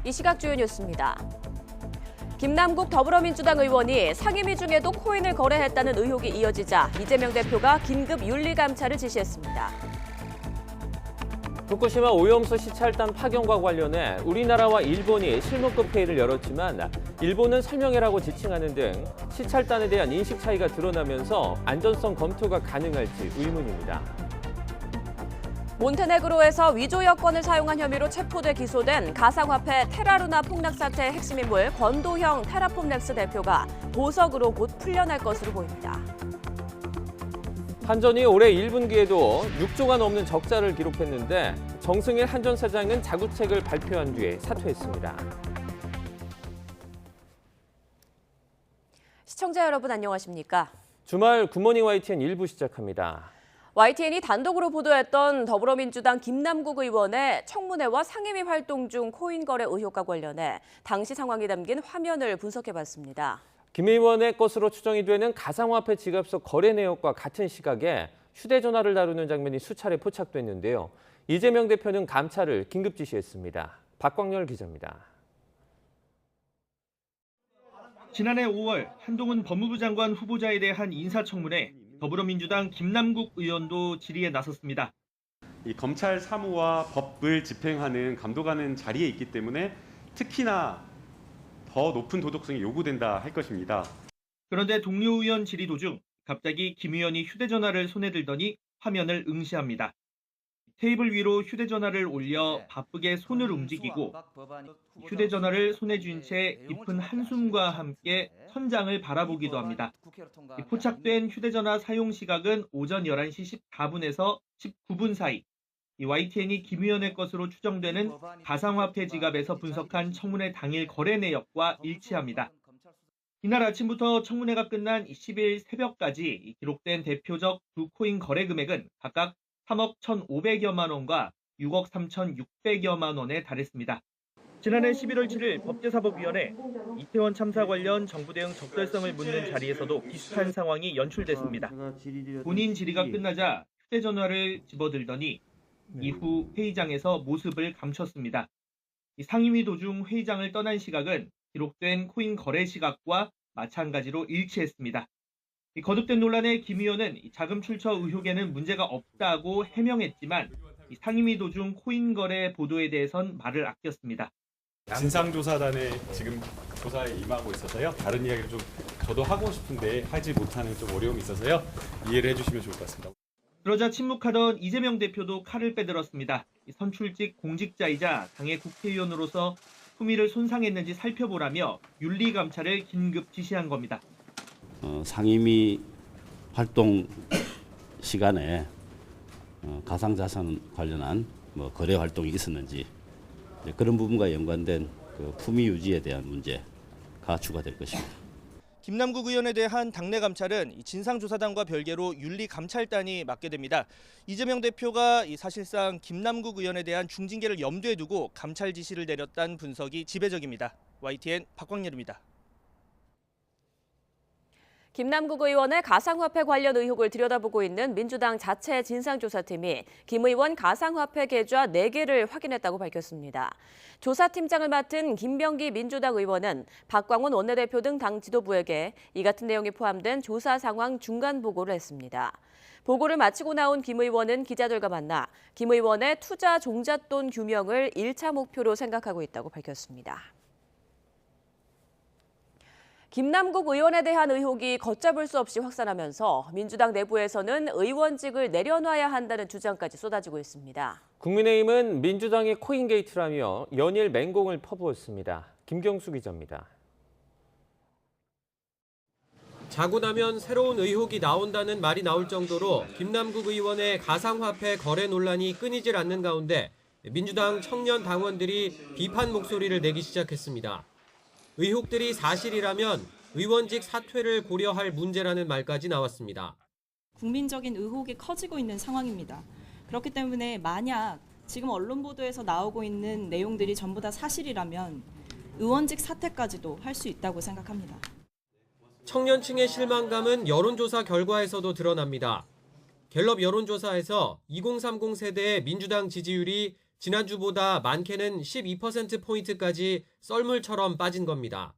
이 시각 주요 뉴스입니다. 김남국 더불어민주당 의원이 상임위 중에도 코인을 거래했다는 의혹이 이어지자 이재명 대표가 긴급 윤리감찰을 지시했습니다. 후쿠시마 오염수 시찰단 파견과 관련해 우리나라와 일본이 실무급 회의를 열었지만 일본은 설명회라고 지칭하는 등 시찰단에 대한 인식 차이가 드러나면서 안전성 검토가 가능할지 의문입니다. 몬테네그로에서 위조 여권을 사용한 혐의로 체포돼 기소된 가상화폐 테라루나 폭락 사태의 핵심 인물 권도형 테라폼렉스 대표가 보석으로 곧 풀려날 것으로 보입니다. 한전이 올해 1분기에도 6조가 넘는 적자를 기록했는데 정승일 한전 사장은 자구책을 발표한 뒤에 사퇴했습니다. 시청자 여러분 안녕하십니까? 주말 굿모닝 YTN 1부 시작합니다. YTN이 단독으로 보도했던 더불어민주당 김남국 의원의 청문회와 상임위 활동 중 코인 거래 의혹과 관련해 당시 상황이 담긴 화면을 분석해봤습니다. 김 의원의 것으로 추정이 되는 가상화폐 지갑속 거래 내역과 같은 시각에 휴대전화를 다루는 장면이 수차례 포착됐는데요. 이재명 대표는 감찰을 긴급 지시했습니다. 박광열 기자입니다. 지난해 5월 한동훈 법무부 장관 후보자에 대한 인사청문회, 더불어민주당 김남국 의원도 질의에 나섰습니다. 이 검찰 사무와 법을 집행하는 감독하는 자리에 있기 때문에 특히나 더 높은 도덕성이 요구된다 할 것입니다. 그런데 동료 의원 질의 도중 갑자기 김 의원이 휴대전화를 손에 들더니 화면을 응시합니다. 테이블 위로 휴대전화를 올려 바쁘게 손을 움직이고 휴대전화를 손에 쥔 채 깊은 한숨과 함께 천장을 바라보기도 합니다. 포착된 휴대전화 사용 시각은 오전 11시 14분에서 19분 사이. YTN이 김 의원의 것으로 추정되는 가상화폐 지갑에서 분석한 청문회 당일 거래 내역과 일치합니다. 이날 아침부터 청문회가 끝난 10일 새벽까지 기록된 대표적 두 코인 거래 금액은 각각 3억 1,500여만 원과 6억 3,600여만 원에 달했습니다. 지난해 11월 7일 법제사법위원회 이태원 참사 관련 정부 대응 적절성을 묻는 자리에서도 비슷한 상황이 연출됐습니다. 본인 질의가 끝나자 휴대전화를 집어들더니 이후 회의장에서 모습을 감췄습니다. 상임위 도중 회의장을 떠난 시각은 기록된 코인 거래 시각과 마찬가지로 일치했습니다. 거듭된 논란에 김 의원은 자금 출처 의혹에는 문제가 없다고 해명했지만 상임위 도중 코인 거래 보도에 대해선 말을 아꼈습니다. 진상조사단에 지금 조사에 임하고 있어서요. 다른 이야기를 좀 저도 하고 싶은데 하지 못하는 좀 어려움이 있어서요. 이해를 해주시면 좋을 것 같습니다. 그러자 침묵하던 이재명 대표도 칼을 빼들었습니다. 선출직 공직자이자 당의 국회의원으로서 품위를 손상했는지 살펴보라며 윤리감찰을 긴급 지시한 겁니다. 상임위 활동 시간에 가상자산 관련한 거래 활동이 있었는지 그런 부분과 연관된 품위 유지에 대한 문제가 추가될 것입니다. 김남국 의원에 대한 당내 감찰은 진상조사단과 별개로 윤리감찰단이 맡게 됩니다. 이재명 대표가 사실상 김남국 의원에 대한 중징계를 염두에 두고 감찰 지시를 내렸다는 분석이 지배적입니다. YTN 박광렬입니다. 김남국 의원의 가상화폐 관련 의혹을 들여다보고 있는 민주당 자체 진상조사팀이 김 의원 가상화폐 계좌 4개를 확인했다고 밝혔습니다. 조사팀장을 맡은 김병기 민주당 의원은 박광원 원내대표 등 당 지도부에게 이 같은 내용이 포함된 조사 상황 중간 보고를 했습니다. 보고를 마치고 나온 김 의원은 기자들과 만나 김 의원의 투자 종잣돈 규명을 1차 목표로 생각하고 있다고 밝혔습니다. 김남국 의원에 대한 의혹이 걷잡을 수 없이 확산하면서 민주당 내부에서는 의원직을 내려놔야 한다는 주장까지 쏟아지고 있습니다. 국민의힘은 민주당이 코인 게이트라며 연일 맹공을 퍼부었습니다. 김경수 기자입니다. 자고 나면 새로운 의혹이 나온다는 말이 나올 정도로 김남국 의원의 가상화폐 거래 논란이 끊이질 않는 가운데 민주당 청년 당원들이 비판 목소리를 내기 시작했습니다. 의혹들이 사실이라면 의원직 사퇴를 고려할 문제라는 말까지 나왔습니다. 국민적인 의혹이 커지고 있는 상황입니다. 그렇기 때문에 만약 지금 언론 보도에서 나오고 있는 내용들이 전부 다 사실이라면 의원직 사퇴까지도 할 수 있다고 생각합니다. 청년층의 실망감은 여론조사 결과에서도 드러납니다. 갤럽 여론조사에서 2030 세대의 민주당 지지율이 지난주보다 많게는 12%포인트까지 썰물처럼 빠진 겁니다.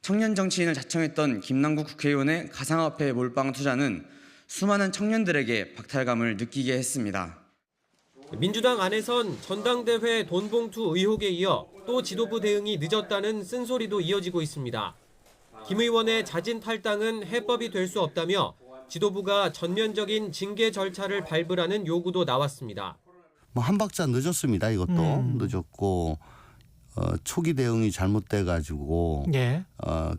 청년 정치인을 자청했던 김남국 국회의원의 가상화폐 몰빵 투자는 수많은 청년들에게 박탈감을 느끼게 했습니다. 민주당 안에선 전당대회 돈봉투 의혹에 이어 또 지도부 대응이 늦었다는 쓴소리도 이어지고 있습니다. 김 의원의 자진 탈당은 해법이 될 수 없다며 지도부가 전면적인 징계 절차를 밟으라는 요구도 나왔습니다. 한 박자 늦었습니다. 이것도 늦었고 초기 대응이 잘못돼가지고 예.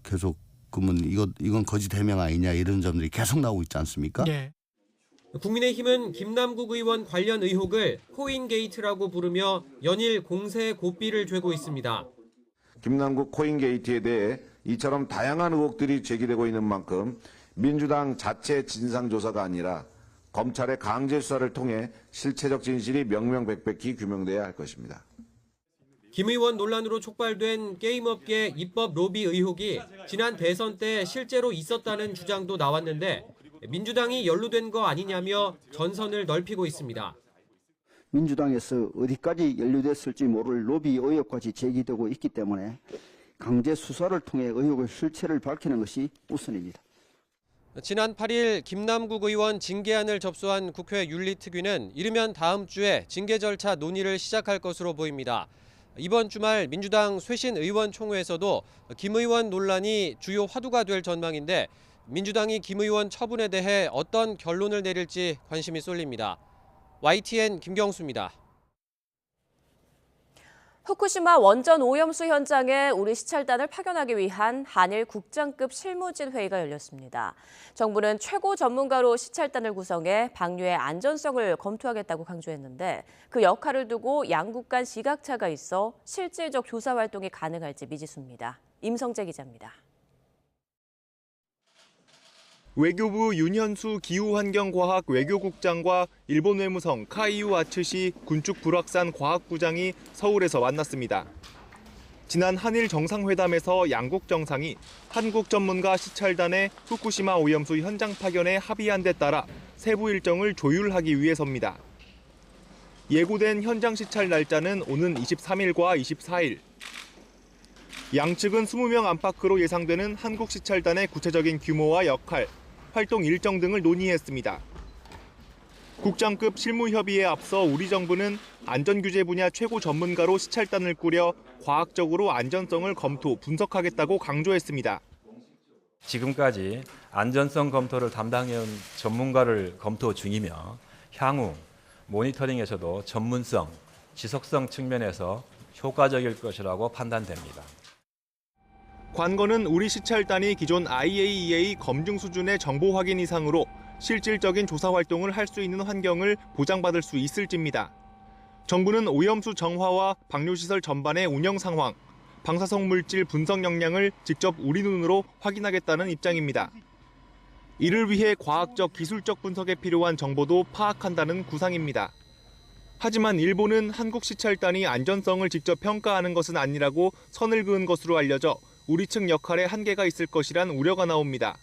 계속 그러면 이건 거짓 해명 아니냐 이런 점들이 계속 나오고 있지 않습니까? 예. 국민의힘은 김남국 의원 관련 의혹을 코인 게이트라고 부르며 연일 공세에 고삐를 죄고 있습니다. 김남국 코인 게이트에 대해 이처럼 다양한 의혹들이 제기되고 있는 만큼 민주당 자체 진상조사가 아니라 검찰의 강제 수사를 통해 실체적 진실이 명명백백히 규명돼야 할 것입니다. 김 의원 논란으로 촉발된 게임업계 입법 로비 의혹이 지난 대선 때 실제로 있었다는 주장도 나왔는데 민주당이 연루된 거 아니냐며 전선을 넓히고 있습니다. 민주당에서 어디까지 연루됐을지 모를 로비 의혹까지 제기되고 있기 때문에 강제 수사를 통해 의혹의 실체를 밝히는 것이 우선입니다. 지난 8일 김남국 의원 징계안을 접수한 국회 윤리특위는 이르면 다음 주에 징계 절차 논의를 시작할 것으로 보입니다. 이번 주말 민주당 쇄신 의원 총회에서도 김 의원 논란이 주요 화두가 될 전망인데 민주당이 김 의원 처분에 대해 어떤 결론을 내릴지 관심이 쏠립니다. YTN 김경수입니다. 후쿠시마 원전 오염수 현장에 우리 시찰단을 파견하기 위한 한일 국장급 실무진 회의가 열렸습니다. 정부는 최고 전문가로 시찰단을 구성해 방류의 안전성을 검토하겠다고 강조했는데 그 역할을 두고 양국 간 시각차가 있어 실질적 조사 활동이 가능할지 미지수입니다. 임성재 기자입니다. 외교부 윤현수 기후환경과학 외교국장과 일본 외무성 카이유 아츠시 군축 불확산 과학부장이 서울에서 만났습니다. 지난 한일 정상회담에서 양국 정상이 한국 전문가 시찰단의 후쿠시마 오염수 현장 파견에 합의한 데 따라 세부 일정을 조율하기 위해서입니다. 예고된 현장 시찰 날짜는 오는 23일과 24일. 양측은 20명 안팎으로 예상되는 한국 시찰단의 구체적인 규모와 역할, 활동 일정 등을 논의했습니다. 국장급 실무협의에 앞서 우리 정부는 안전규제 분야 최고 전문가로 시찰단을 꾸려 과학적으로 안전성을 검토, 분석하겠다고 강조했습니다. 지금까지 안전성 검토를 담당해온 전문가를 검토 중이며 향후 모니터링에서도 전문성, 지속성 측면에서 효과적일 것이라고 판단됩니다. 관건은 우리 시찰단이 기존 IAEA 검증 수준의 정보 확인 이상으로 실질적인 조사 활동을 할 수 있는 환경을 보장받을 수 있을지입니다. 정부는 오염수 정화와 방류시설 전반의 운영 상황, 방사성 물질 분석 역량을 직접 우리 눈으로 확인하겠다는 입장입니다. 이를 위해 과학적, 기술적 분석에 필요한 정보도 파악한다는 구상입니다. 하지만 일본은 한국 시찰단이 안전성을 직접 평가하는 것은 아니라고 선을 그은 것으로 알려져 우리 측 역할에 한계가 있을 것이란 우려가 나옵니다.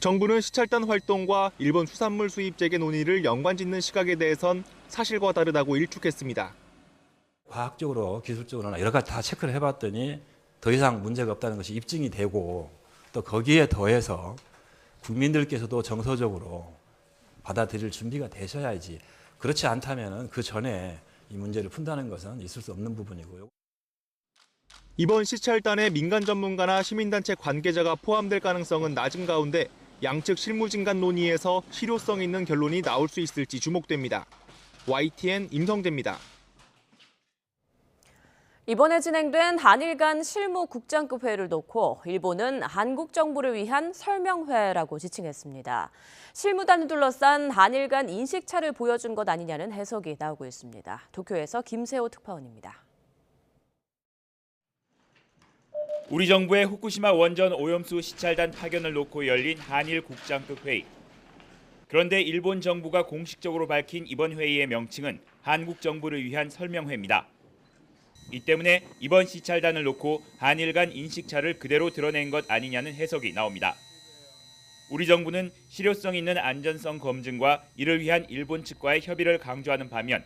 정부는 시찰단 활동과 일본 수산물 수입 재개 논의를 연관짓는 시각에 대해선 사실과 다르다고 일축했습니다. 과학적으로 기술적으로나 여러 가지 다 체크를 해봤더니 더 이상 문제가 없다는 것이 입증이 되고 또 거기에 더해서 국민들께서도 정서적으로 받아들일 준비가 되셔야지, 그렇지 않다면 그 전에 이 문제를 푼다는 것은 있을 수 없는 부분이고요. 이번 시찰단에 민간 전문가나 시민단체 관계자가 포함될 가능성은 낮은 가운데 양측 실무진 간 논의에서 실효성 있는 결론이 나올 수 있을지 주목됩니다. YTN 임성재입니다. 이번에 진행된 한일 간 실무 국장급 회의를 놓고 일본은 한국 정부를 위한 설명회라고 지칭했습니다. 실무단을 둘러싼 한일 간 인식차를 보여준 것 아니냐는 해석이 나오고 있습니다. 도쿄에서 김세호 특파원입니다. 우리 정부의 후쿠시마 원전 오염수 시찰단 파견을 놓고 열린 한일 국장급 회의. 그런데 일본 정부가 공식적으로 밝힌 이번 회의의 명칭은 한국 정부를 위한 설명회입니다. 이 때문에 이번 시찰단을 놓고 한일 간 인식차를 그대로 드러낸 것 아니냐는 해석이 나옵니다. 우리 정부는 실효성 있는 안전성 검증과 이를 위한 일본 측과의 협의를 강조하는 반면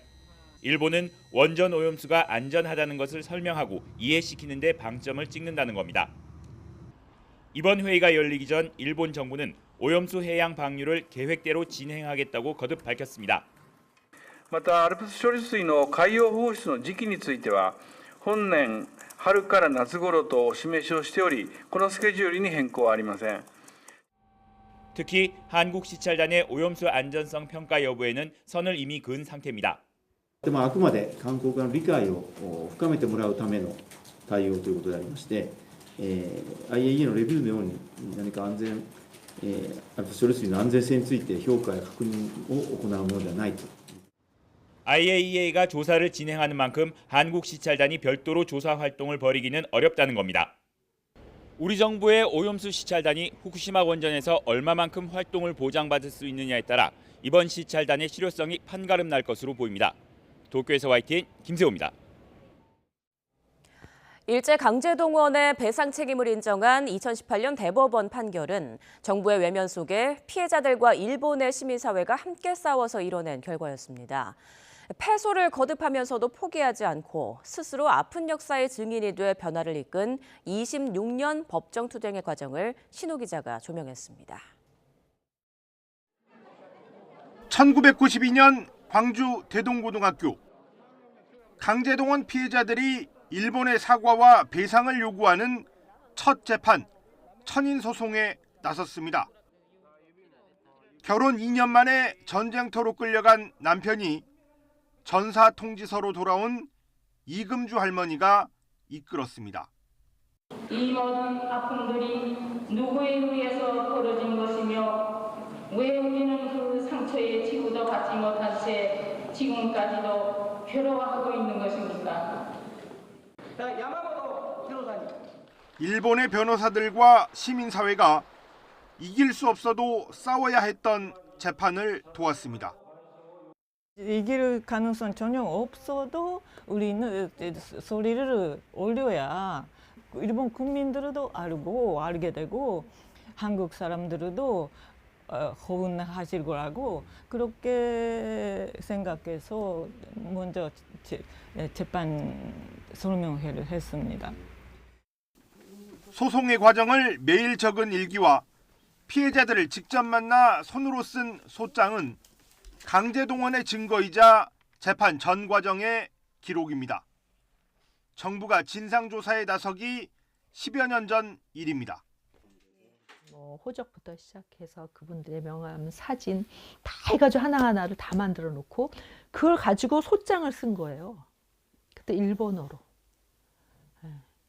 일본은 원전 오염수가 안전하다는 것을 설명하고 이해시키는 데 방점을 찍는다는 겁니다. 이번 회의가 열리기 전 일본 정부는 오염수 해양 방류를 계획대로 진행하겠다고 거듭 밝혔습니다. また ALPS 処理水の海洋放出の時期については本年春から夏頃とお示しをしており、このスケジュールに変更はありません。 특히 한국시찰단의 오염수 안전성 평가 여부에는 선을 이미 그은 상태입니다. あくまで韓国側の理解を深めてもらうための対応ということでありまして、IAEA のレビューのように何か安全、処理水の安全性について評価や確認を行うものではないと。 IAEA가 조사를 진행하는 만큼 한국시찰단이 별도로 조사 활동을 벌이기는 어렵다는 겁니다. 우리 정부의 오염수 시찰단이 후쿠시마 원전에서 얼마만큼 활동을 보장받을 수 있느냐에 따라 이번 시찰단의 실효성이 판가름 날 것으로 보입니다. 도쿄에서 YTN 김세호입니다. 일제강제동원의 배상 책임을 인정한 2018년 대법원 판결은 정부의 외면 속에 피해자들과 일본의 시민사회가 함께 싸워서 이뤄낸 결과였습니다. 패소를 거듭하면서도 포기하지 않고 스스로 아픈 역사의 증인이 돼 변화를 이끈 26년 법정 투쟁의 과정을 신우 기자가 조명했습니다. 1992년 광주 대동고등학교. 강제동원 피해자들이 일본의 사과와 배상을 요구하는 첫 재판, 천인소송에 나섰습니다. 결혼 2년 만에 전쟁터로 끌려간 남편이 전사통지서로 돌아온 이금주 할머니가 이끌었습니다. 이 모든 아픔들이 누구에 의해서 벌어진 것이며 왜 우리는 그 상처에 치유도 받지 못한 채 지금까지도 괴로워하고 있는 것입니까? 일본의 변호사들과 시민사회가 이길 수 없어도 싸워야 했던 재판을 도왔습니다. 이길 가능성 전혀 없어도 우리는 소리를 올려야 일본 국민들도 알게 되고 한국 사람들도 호응하실 거라고 그렇게 생각해서 먼저 재판 설명회를 했습니다. 소송의 과정을 매일 적은 일기와 피해자들을 직접 만나 손으로 쓴 소장은 강제동원의 증거이자 재판 전 과정의 기록입니다. 정부가 진상조사에 나서기 10여 년 전 일입니다. 호적부터 시작해서 그분들의 명함, 사진 다 해가지고 하나하나를 다 만들어 놓고 그걸 가지고 소장을 쓴 거예요. 그때 일본어로.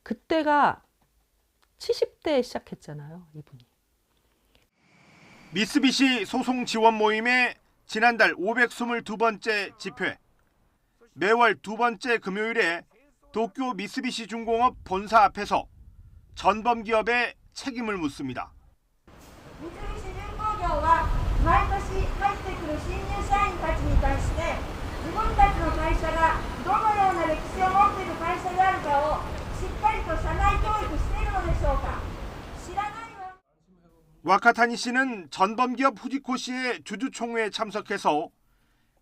그때가 70대에 시작했잖아요, 이분이. 미쓰비시 소송 지원 모임의 지난달 522번째 집회. 매월 두 번째 금요일에 도쿄 미쓰비시 중공업 본사 앞에서 전범 기업의 책임을 묻습니다. 三菱重工業は毎年入ってくる新入社員たちに対して自分たちの会社がどのような歴史を持っている会社であるかをしっかりと社内教育しているのでしょうか。知らないわ。 와카타니 씨는 전범 기업 후지코시의 주주총회에 참석해서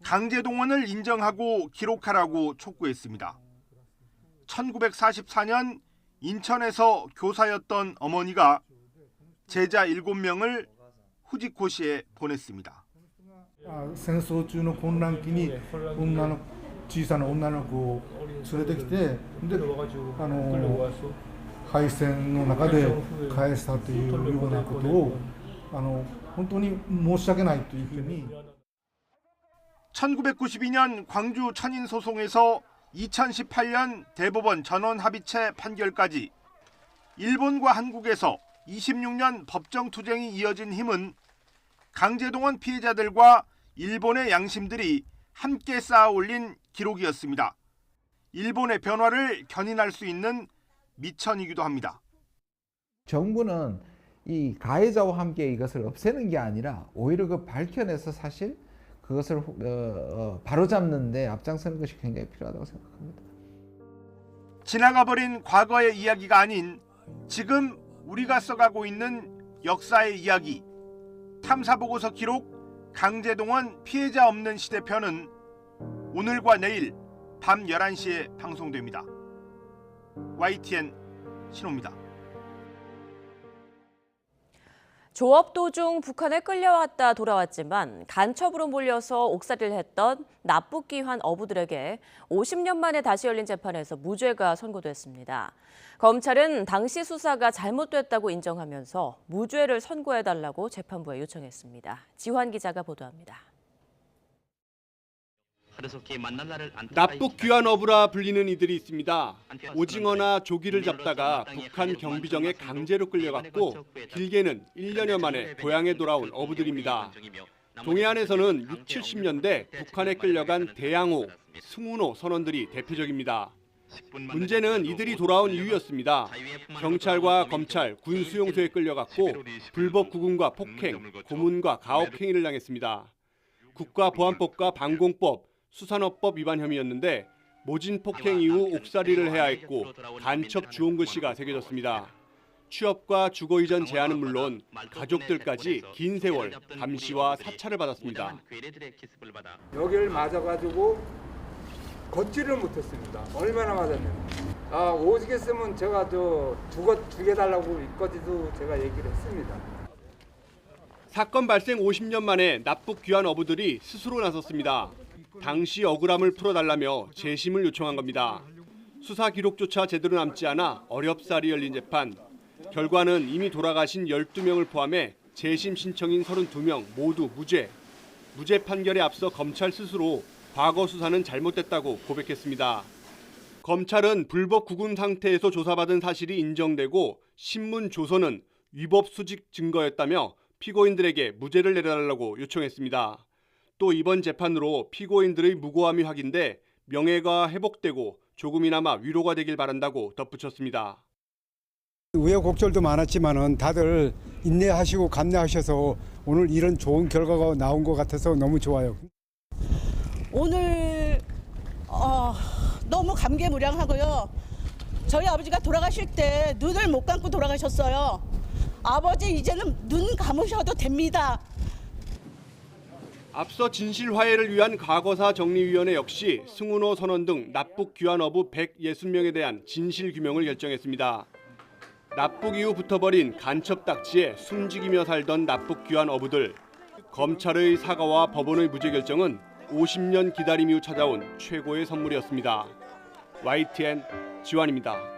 강제동원을 인정하고 기록하라고 촉구했습니다. 1944년 인천에서 교사였던 어머니가 제자 7명을 후지코시에 보냈습니다. 戦争中の混乱期に小さな女の子を連れてきてで敗戦の中で返したというようなことを本当に申し訳ないというふうに 1992년 광주 천인 소송에서 2018년 대법원 전원 합의체 판결까지 일본과 한국에서 26년 법정 투쟁이 이어진 힘은 강제동원 피해자들과 일본의 양심들이 함께 쌓아 올린 기록이었습니다. 일본의 변화를 견인할 수 있는 미천이기도 합니다. 정부는 이 가해자와 함께 이것을 없애는 게 아니라 오히려 그 밝혀내서 사실 그것을 바로잡는 데 앞장서는 것이 굉장히 필요하다고 생각합니다. 지나가버린 과거의 이야기가 아닌 지금 우리가 써가고 있는 역사의 이야기. 탐사보고서 기록 강제동원 피해자 없는 시대편은 오늘과 내일 밤 11시에 방송됩니다. YTN 신호입니다. 조업 도중 북한에 끌려왔다 돌아왔지만 간첩으로 몰려서 옥살이를 했던 납북귀환 어부들에게 50년 만에 다시 열린 재판에서 무죄가 선고됐습니다. 검찰은 당시 수사가 잘못됐다고 인정하면서 무죄를 선고해달라고 재판부에 요청했습니다. 지환 기자가 보도합니다. 납북 귀환 어부라 불리는 이들이 있습니다. 오징어나 조기를 잡다가 북한 경비정에 강제로 끌려갔고 길게는 1년여 만에 고향에 돌아온 어부들입니다. 동해안에서는 6, 70년대 북한에 끌려간 대양호, 승훈호 선원들이 대표적입니다. 문제는 이들이 돌아온 이유였습니다. 경찰과 검찰, 군 수용소에 끌려갔고 불법 구금과 폭행, 고문과 가혹 행위를 당했습니다. 국가보안법과 방공법, 수산업법 위반 혐의였는데 모진 폭행 이후 옥살이를 해야 했고 간첩 주홍 글씨가 새겨졌습니다. 취업과 주거 이전 제한은 물론 가족들까지 긴 세월 감시와 사찰을 받았습니다. 여기를 맞아가지고 걷지를 못했습니다. 얼마나 맞았냐면 오시겠으면 제가 죽여달라고 이까지도 제가 얘기를 했습니다. 사건 발생 50년 만에 납북 귀환 어부들이 스스로 나섰습니다. 당시 억울함을 풀어달라며 재심을 요청한 겁니다. 수사 기록조차 제대로 남지 않아 어렵사리 열린 재판. 결과는 이미 돌아가신 12명을 포함해 재심 신청인 32명 모두 무죄. 무죄 판결에 앞서 검찰 스스로 과거 수사는 잘못됐다고 고백했습니다. 검찰은 불법 구금 상태에서 조사받은 사실이 인정되고 신문 조서는 위법 수직 증거였다며 피고인들에게 무죄를 내려달라고 요청했습니다. 또 이번 재판으로 피고인들의 무고함이 확인돼 명예가 회복되고 조금이나마 위로가 되길 바란다고 덧붙였습니다. 우여곡절도 많았지만은 다들 인내하시고 감내하셔서 오늘 이런 좋은 결과가 나온 것 같아서 너무 좋아요. 오늘 너무 감개무량하고요. 저희 아버지가 돌아가실 때 눈을 못 감고 돌아가셨어요. 아버지 이제는 눈 감으셔도 됩니다. 앞서 진실 화해를 위한 과거사 정리위원회 역시 승훈호 선원 등 납북 귀환 어부 160명에 대한 진실 규명을 결정했습니다. 납북 이후 붙어버린 간첩 딱지에 숨지기며 살던 납북 귀환 어부들. 검찰의 사과와 법원의 무죄 결정은 50년 기다림 이후 찾아온 최고의 선물이었습니다. YTN 지환입니다.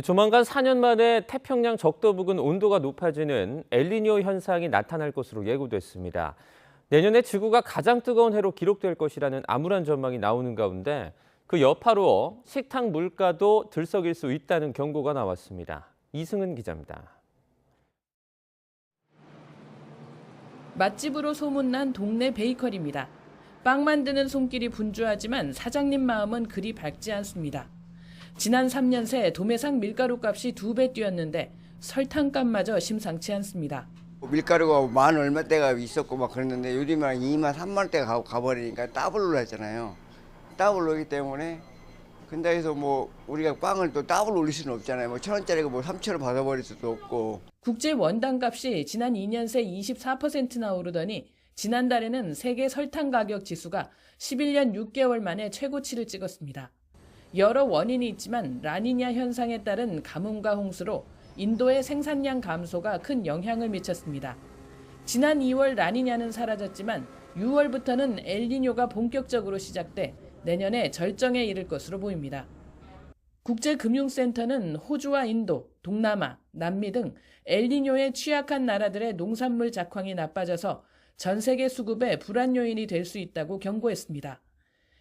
조만간 4년 만에 태평양 적도 부근 온도가 높아지는 엘니뇨 현상이 나타날 것으로 예고됐습니다. 내년에 지구가 가장 뜨거운 해로 기록될 것이라는 암울한 전망이 나오는 가운데 그 여파로 식탁 물가도 들썩일 수 있다는 경고가 나왔습니다. 이승은 기자입니다. 맛집으로 소문난 동네 베이커리입니다. 빵 만드는 손길이 분주하지만 사장님 마음은 그리 밝지 않습니다. 지난 3년 새 도매상 밀가루 값이 2배 뛰었는데 설탕값마저 심상치 않습니다. 밀가루가 10,000 얼마대가 있었고 막 그랬는데 요즘은 20,000, 30,000대가 가버리니까 더블로 했잖아요. 더블로기 때문에 근데 해서 뭐 우리가 빵을 또 더블 올릴 수는 없잖아요. 뭐 1,000원짜리가 뭐 3,000원 받아버릴 수도 없고. 국제 원당 값이 지난 2년 새 24%나 오르더니 지난달에는 세계 설탕 가격 지수가 11년 6개월 만에 최고치를 찍었습니다. 여러 원인이 있지만 라니냐 현상에 따른 가뭄과 홍수로 인도의 생산량 감소가 큰 영향을 미쳤습니다. 지난 2월 라니냐는 사라졌지만 6월부터는 엘니뇨가 본격적으로 시작돼 내년에 절정에 이를 것으로 보입니다. 국제금융센터는 호주와 인도, 동남아, 남미 등 엘니뇨에 취약한 나라들의 농산물 작황이 나빠져서 전 세계 수급에 불안 요인이 될 수 있다고 경고했습니다.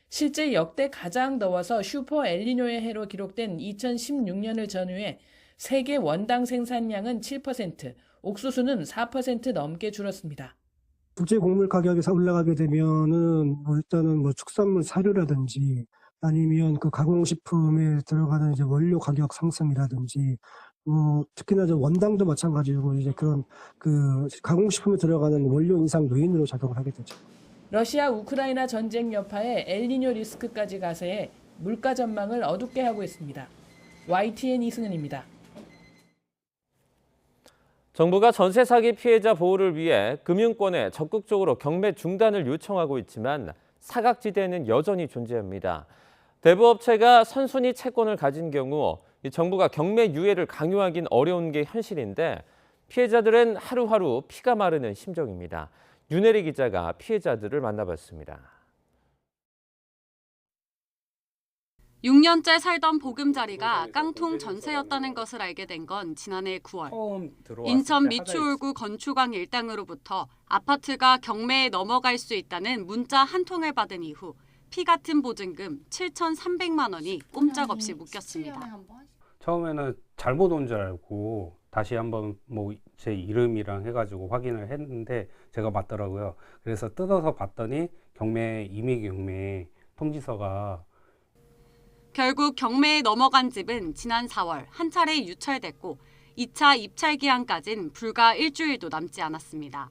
실제 역대 가장 더워서 슈퍼 엘니뇨의 해로 기록된 2016년을 전후해 세계 원당 생산량은 7%, 옥수수는 4% 넘게 줄었습니다. 국제 곡물 가격이 올라가게 되면은 일단은 축산물 사료라든지 아니면 그 가공식품에 들어가는 이제 원료 가격 상승이라든지 특히나 원당도 마찬가지고 이제 그런 그 가공식품에 들어가는 원료 인상 요인으로 작용을 하게 되죠. 러시아 우크라이나 전쟁 여파에 엘니뇨 리스크까지 가세해 물가 전망을 어둡게 하고 있습니다. YTN 이승은입니다. 정부가 전세 사기 피해자 보호를 위해 금융권에 적극적으로 경매 중단을 요청하고 있지만 사각지대는 여전히 존재합니다. 대부업체가 선순위 채권을 가진 경우 정부가 경매 유예를 강요하긴 어려운 게 현실인데 피해자들은 하루하루 피가 마르는 심정입니다. 윤혜리 기자가 피해자들을 만나봤습니다. 6년째 살던 보금자리가 깡통 전세였다는 것을 알게 된 건 지난해 9월. 인천 미추홀구 건축왕 일당으로부터 아파트가 경매에 넘어갈 수 있다는 문자 한 통을 받은 이후 피 같은 보증금 7,300만 원이 꼼짝없이 묶였습니다. 처음에는 잘못 온 줄 알고 다시 한번 뭐 제 이름이랑 해가지고 확인을 했는데 제가 맞더라고요. 그래서 뜯어서 봤더니 임의 경매 통지서가 결국 경매에 넘어간 집은 지난 4월 한 차례 유찰됐고 2차 입찰 기한까진 불과 일주일도 남지 않았습니다.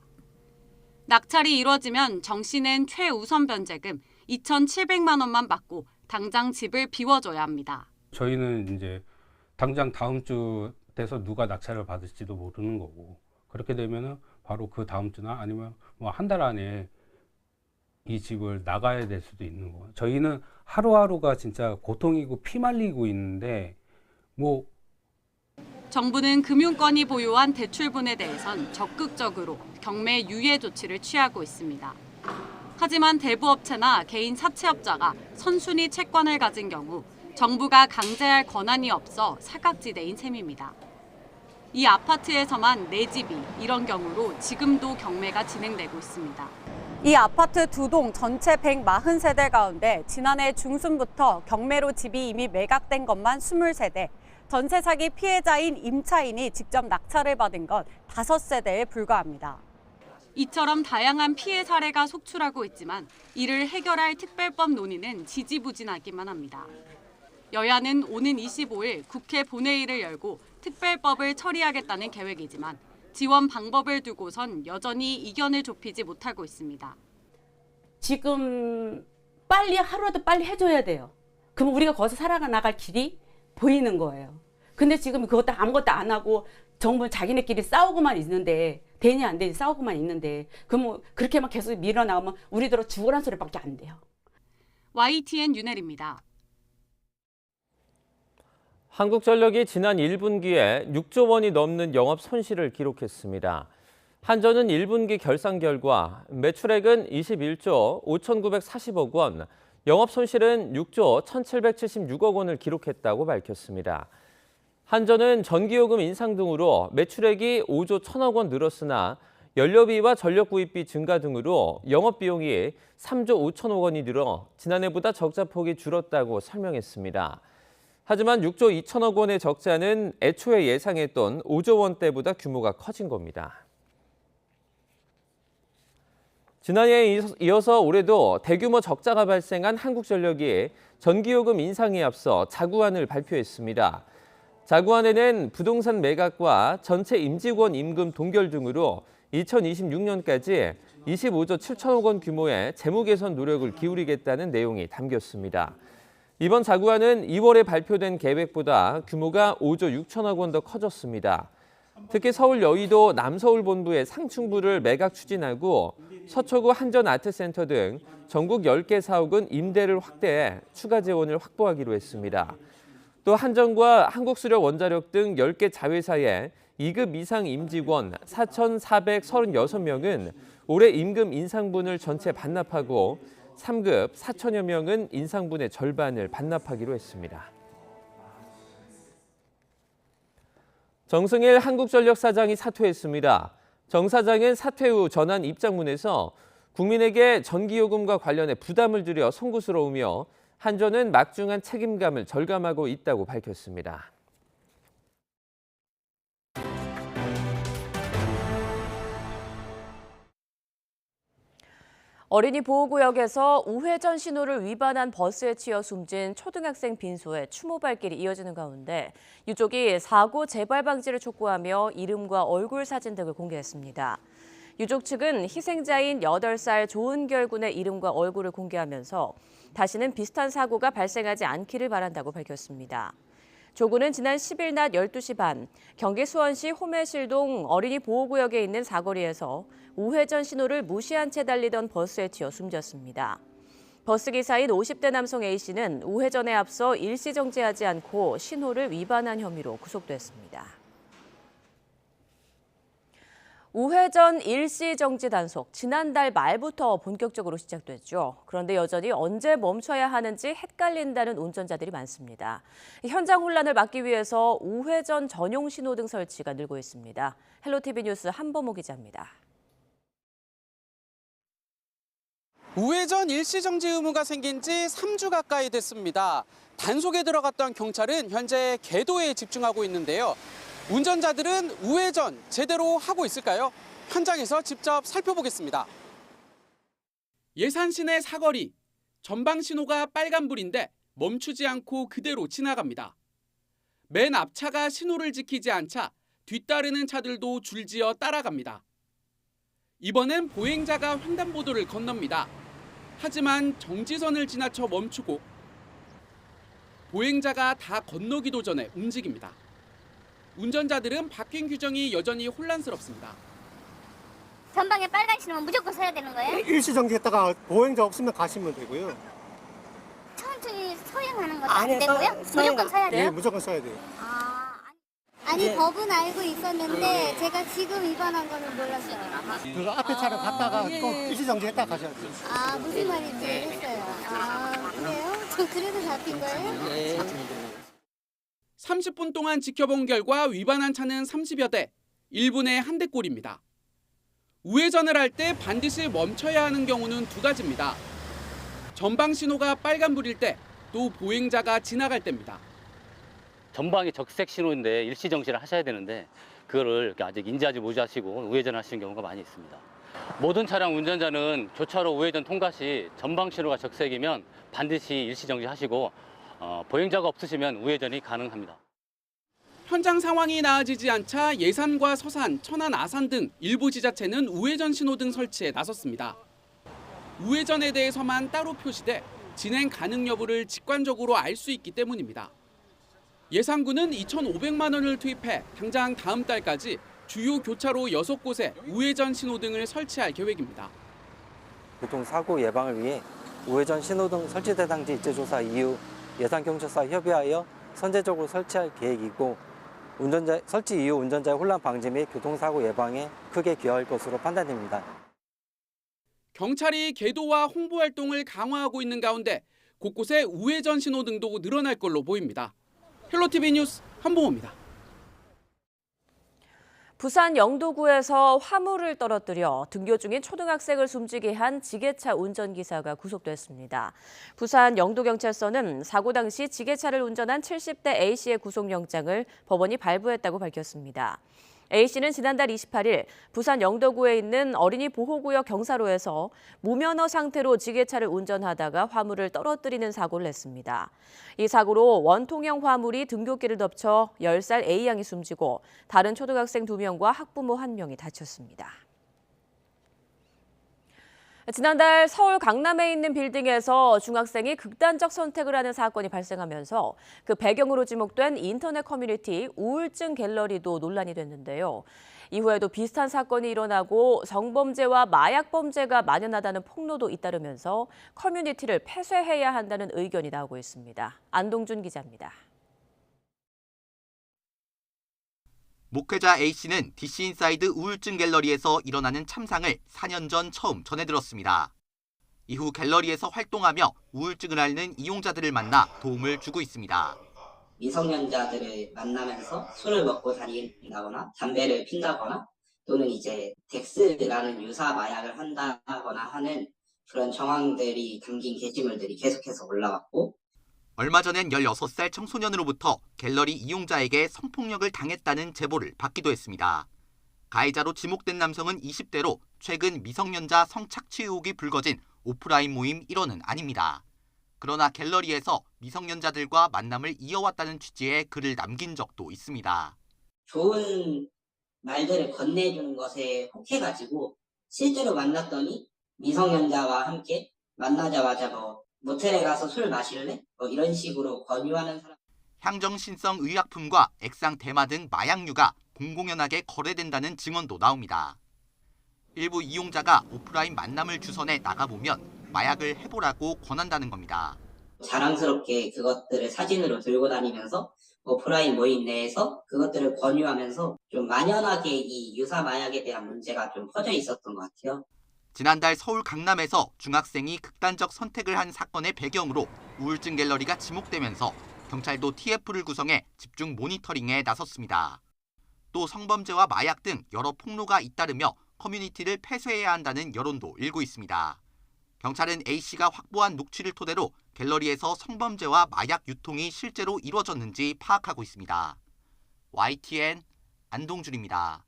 낙찰이 이뤄지면 정 씨는 최우선 변제금 2,700만 원만 받고 당장 집을 비워줘야 합니다. 저희는 이제 당장 다음 주 돼서 누가 낙찰을 받을지도 모르는 거고 그렇게 되면은 바로 그 다음 주나 아니면 뭐 한 달 안에 이 집을 나가야 될 수도 있는 거예요. 저희는 하루하루가 진짜 고통이고 피 말리고 있는데 뭐 정부는 금융권이 보유한 대출분에 대해선 적극적으로 경매 유예 조치를 취하고 있습니다. 하지만 대부업체나 개인 사채업자가 선순위 채권을 가진 경우 정부가 강제할 권한이 없어 사각지대인 셈입니다. 이 아파트에서만 4집이 이런 경우로 지금도 경매가 진행되고 있습니다. 이 아파트 2동 전체 140세대 가운데 지난해 중순부터 경매로 집이 이미 매각된 것만 23세대, 전세 사기 피해자인 임차인이 직접 낙찰을 받은 건 5세대에 불과합니다. 이처럼 다양한 피해 사례가 속출하고 있지만 이를 해결할 특별법 논의는 지지부진하기만 합니다. 여야는 오는 25일 국회 본회의를 열고 특별법을 처리하겠다는 계획이지만 지원 방법을 두고선 여전히 이견을 좁히지 못하고 있습니다. 지금 빨리 하루라도 빨리 해줘야 돼요. 그럼 우리가 거기서 살아나갈 길이 보이는 거예요. 근데 지금 그것도 아무것도 안 하고 정부 자기네끼리 싸우고만 있는데 되니 안 되니 싸우고만 있는데 그럼 그렇게만 계속 밀어나가면 우리들은 죽으란 소리밖에 안 돼요. YTN 윤혜리입니다. 한국전력이 지난 1분기에 6조 원이 넘는 영업 손실을 기록했습니다. 한전은 1분기 결산 결과 매출액은 21조 5,940억 원, 영업 손실은 6조 1,776억 원을 기록했다고 밝혔습니다. 한전은 전기요금 인상 등으로 매출액이 5조 1,000억 원 늘었으나 연료비와 전력구입비 증가 등으로 영업비용이 3조 5천억 원이 늘어 지난해보다 적자폭이 줄었다고 설명했습니다. 하지만 6조 2천억 원의 적자는 애초에 예상했던 5조 원대보다 규모가 커진 겁니다. 지난해에 이어서 올해도 대규모 적자가 발생한 한국전력이 전기요금 인상에 앞서 자구안을 발표했습니다. 자구안에는 부동산 매각과 전체 임직원 임금 동결 등으로 2026년까지 25조 7천억 원 규모의 재무 개선 노력을 기울이겠다는 내용이 담겼습니다. 이번 자구안은 2월에 발표된 계획보다 규모가 5조 6천억 원 더 커졌습니다. 특히 서울 여의도 남서울 본부의 상층부를 매각 추진하고 서초구 한전 아트센터 등 전국 10개 사옥은 임대를 확대해 추가 재원을 확보하기로 했습니다. 또 한전과 한국수력원자력 등 10개 자회사의 2급 이상 임직원 4,436명은 올해 임금 인상분을 전체 반납하고 3급 4천여 명은 인상분의 절반을 반납하기로 했습니다. 정승일 한국전력 사장이 사퇴했습니다. 정 사장은 사퇴 후 전한 입장문에서 국민에게 전기요금과 관련해 부담을 드려 송구스러우며 한전은 막중한 책임감을 절감하고 있다고 밝혔습니다. 어린이 보호구역에서 우회전 신호를 위반한 버스에 치여 숨진 초등학생 빈소에 추모 발길이 이어지는 가운데 유족이 사고 재발 방지를 촉구하며 이름과 얼굴 사진 등을 공개했습니다. 유족 측은 희생자인 8살 조은결 군의 이름과 얼굴을 공개하면서 다시는 비슷한 사고가 발생하지 않기를 바란다고 밝혔습니다. 조 군은 지난 10일 낮 12시 반 경기 수원시 호매실동 어린이 보호구역에 있는 사거리에서 우회전 신호를 무시한 채 달리던 버스에 치여 숨졌습니다. 버스기사인 50대 남성 A씨는 우회전에 앞서 일시정지하지 않고 신호를 위반한 혐의로 구속됐습니다. 우회전 일시정지 단속, 지난달 말부터 본격적으로 시작됐죠. 그런데 여전히 언제 멈춰야 하는지 헷갈린다는 운전자들이 많습니다. 현장 혼란을 막기 위해서 우회전 전용 신호등 설치가 늘고 있습니다. 헬로티비 뉴스 한범호 기자입니다. 우회전 일시정지 의무가 생긴 지 3주 가까이 됐습니다. 단속에 들어갔던 경찰은 현재 계도에 집중하고 있는데요. 운전자들은 우회전 제대로 하고 있을까요? 현장에서 직접 살펴보겠습니다. 예산 시내 사거리, 전방 신호가 빨간불인데 멈추지 않고 그대로 지나갑니다. 맨 앞차가 신호를 지키지 않자 뒤따르는 차들도 줄지어 따라갑니다. 이번엔 보행자가 횡단보도를 건넙니다. 하지만 정지선을 지나쳐 멈추고 보행자가 다 건너기도 전에 움직입니다. 운전자들은 바뀐 규정이 여전히 혼란스럽습니다. 전방에 빨간 신호면 무조건 서야 되는 거예요? 일시정지했다가 보행자 없으면 가시면 되고요. 천천히 서행하는 것도 안 되고요? 무조건 서야 돼요? 네, 무조건 서야 돼요. 아니 네. 법은 알고 있었는데 제가 지금 위반한 거는 몰랐어요. 그 앞에 차를 갔다가 또 일시정지했다가 가셔야 돼요. 아 무슨 말인지 했어요. 아 그래요? 저 그래도 잡힌 거예요? 30분 동안 지켜본 결과 위반한 차는 30여 대, 1분에 1대꼴입니다. 우회전을 할 때 반드시 멈춰야 하는 경우는 2가지입니다. 전방 신호가 빨간불일 때, 또 보행자가 지나갈 때입니다. 전방이 적색 신호인데 일시정지를 하셔야 되는데 그거를 아직 인지하지 못하시고 우회전하시는 경우가 많이 있습니다. 모든 차량 운전자는 교차로 우회전 통과 시 전방 신호가 적색이면 반드시 일시정지하시고 보행자가 없으시면 우회전이 가능합니다. 현장 상황이 나아지지 않자 예산과 서산, 천안, 아산 등 일부 지자체는 우회전 신호등 설치에 나섰습니다. 우회전에 대해서만 따로 표시돼 진행 가능 여부를 직관적으로 알 수 있기 때문입니다. 예산구는 2,500만 원을 투입해 당장 다음 달까지 주요 교차로 6곳에 우회전 신호등을 설치할 계획입니다. 교통사고 예방을 위해 우회전 신호등 설치 대상지 입지조사 이후 예산경찰서와 협의하여 선제적으로 설치할 계획이고 설치 이후 운전자의 혼란 방지 및 교통사고 예방에 크게 기여할 것으로 판단됩니다. 경찰이 계도와 홍보 활동을 강화하고 있는 가운데 곳곳에 우회전 신호등도 늘어날 걸로 보입니다. 헬로티비 뉴스 한봉호입니다. 부산 영도구에서 화물을 떨어뜨려 등교 중인 초등학생을 숨지게 한 지게차 운전기사가 구속됐습니다. 부산 영도경찰서는 사고 당시 지게차를 운전한 70대 A씨의 구속영장을 법원이 발부했다고 밝혔습니다. A씨는 지난달 28일 부산 영도구에 있는 어린이 보호구역 경사로에서 무면허 상태로 지게차를 운전하다가 화물을 떨어뜨리는 사고를 냈습니다. 이 사고로 원통형 화물이 등굣길을 덮쳐 10살 A양이 숨지고 다른 초등학생 2명과 학부모 1명이 다쳤습니다. 지난달 서울 강남에 있는 빌딩에서 중학생이 극단적 선택을 하는 사건이 발생하면서 그 배경으로 지목된 인터넷 커뮤니티 우울증 갤러리도 논란이 됐는데요. 이후에도 비슷한 사건이 일어나고 성범죄와 마약범죄가 만연하다는 폭로도 잇따르면서 커뮤니티를 폐쇄해야 한다는 의견이 나오고 있습니다. 안동준 기자입니다. 목회자 A씨는 DC인사이드 우울증 갤러리에서 일어나는 참상을 4년 전 처음 전해 들었습니다. 이후 갤러리에서 활동하며 우울증을 앓는 이용자들을 만나 도움을 주고 있습니다. 미성년자들을 만나면서 술을 먹고 다닌다거나 담배를 핀다거나 또는 이제 덱스라는 유사 마약을 한다거나 하는 그런 정황들이 담긴 게시물들이 계속해서 올라왔고 얼마 전엔 16살 청소년으로부터 갤러리 이용자에게 성폭력을 당했다는 제보를 받기도 했습니다. 가해자로 지목된 남성은 20대로 최근 미성년자 성착취 의혹이 불거진 오프라인 모임 일원은 아닙니다. 그러나 갤러리에서 미성년자들과 만남을 이어왔다는 취지의 글을 남긴 적도 있습니다. 좋은 말들을 건네주는 것에 혹해가지고 실제로 만났더니 미성년자와 함께 만나자마자 모텔에 가서 술 마실래? 이런 식으로 권유하는 사람. 향정신성 의약품과 액상 대마 등 마약류가 공공연하게 거래된다는 증언도 나옵니다. 일부 이용자가 오프라인 만남을 주선해 나가보면 마약을 해보라고 권한다는 겁니다. 자랑스럽게 그것들을 사진으로 들고 다니면서 오프라인 모임 내에서 그것들을 권유하면서 좀 만연하게 이 유사 마약에 대한 문제가 좀 퍼져 있었던 것 같아요. 지난달 서울 강남에서 중학생이 극단적 선택을 한 사건의 배경으로 우울증 갤러리가 지목되면서 경찰도 TF를 구성해 집중 모니터링에 나섰습니다. 또 성범죄와 마약 등 여러 폭로가 잇따르며 커뮤니티를 폐쇄해야 한다는 여론도 일고 있습니다. 경찰은 A씨가 확보한 녹취를 토대로 갤러리에서 성범죄와 마약 유통이 실제로 이루어졌는지 파악하고 있습니다. YTN 안동준입니다.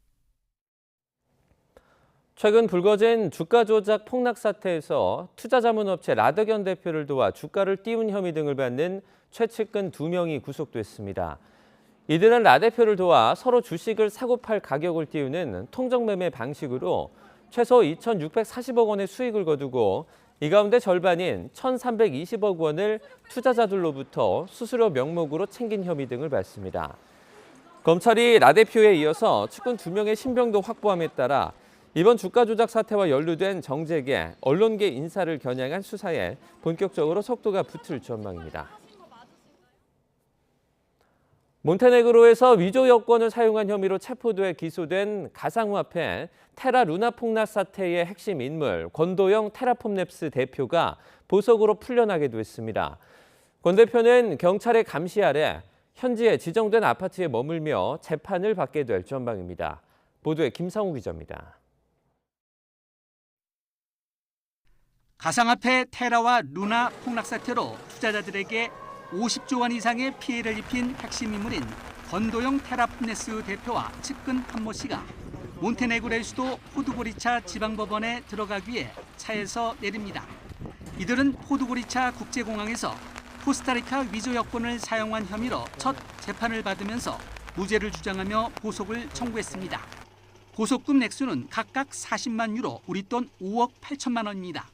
최근 불거진 주가 조작 폭락 사태에서 투자자문업체 라더견 대표를 도와 주가를 띄운 혐의 등을 받는 최측근 2명이 구속됐습니다. 이들은 라 대표를 도와 서로 주식을 사고 팔 가격을 띄우는 통정매매 방식으로 최소 2,640억 원의 수익을 거두고 이 가운데 절반인 1,320억 원을 투자자들로부터 수수료 명목으로 챙긴 혐의 등을 받습니다. 검찰이 라 대표에 이어서 측근 2명의 신병도 확보함에 따라 이번 주가 조작 사태와 연루된 정재계, 언론계 인사를 겨냥한 수사에 본격적으로 속도가 붙을 전망입니다. 몬테네그로에서 위조 여권을 사용한 혐의로 체포돼 기소된 가상화폐 테라 루나 폭락 사태의 핵심 인물 권도영 테라폼랩스 대표가 보석으로 풀려나게 됐습니다. 권 대표는 경찰의 감시 아래 현지에 지정된 아파트에 머물며 재판을 받게 될 전망입니다. 보도에 김상우 기자입니다. 가상화폐 테라와 루나 폭락 사태로 투자자들에게 50조 원 이상의 피해를 입힌 핵심 인물인 권도영 테라폼네스 대표와 측근 한모 씨가 몬테네그로의 수도 포드고리차 지방법원에 들어가기 위해 차에서 내립니다. 이들은 포드고리차 국제공항에서 코스타리카 위조 여권을 사용한 혐의로 첫 재판을 받으면서 무죄를 주장하며 보석을 청구했습니다. 보석금 액수는 각각 40만 유로, 우리 돈 5억 8천만 원입니다.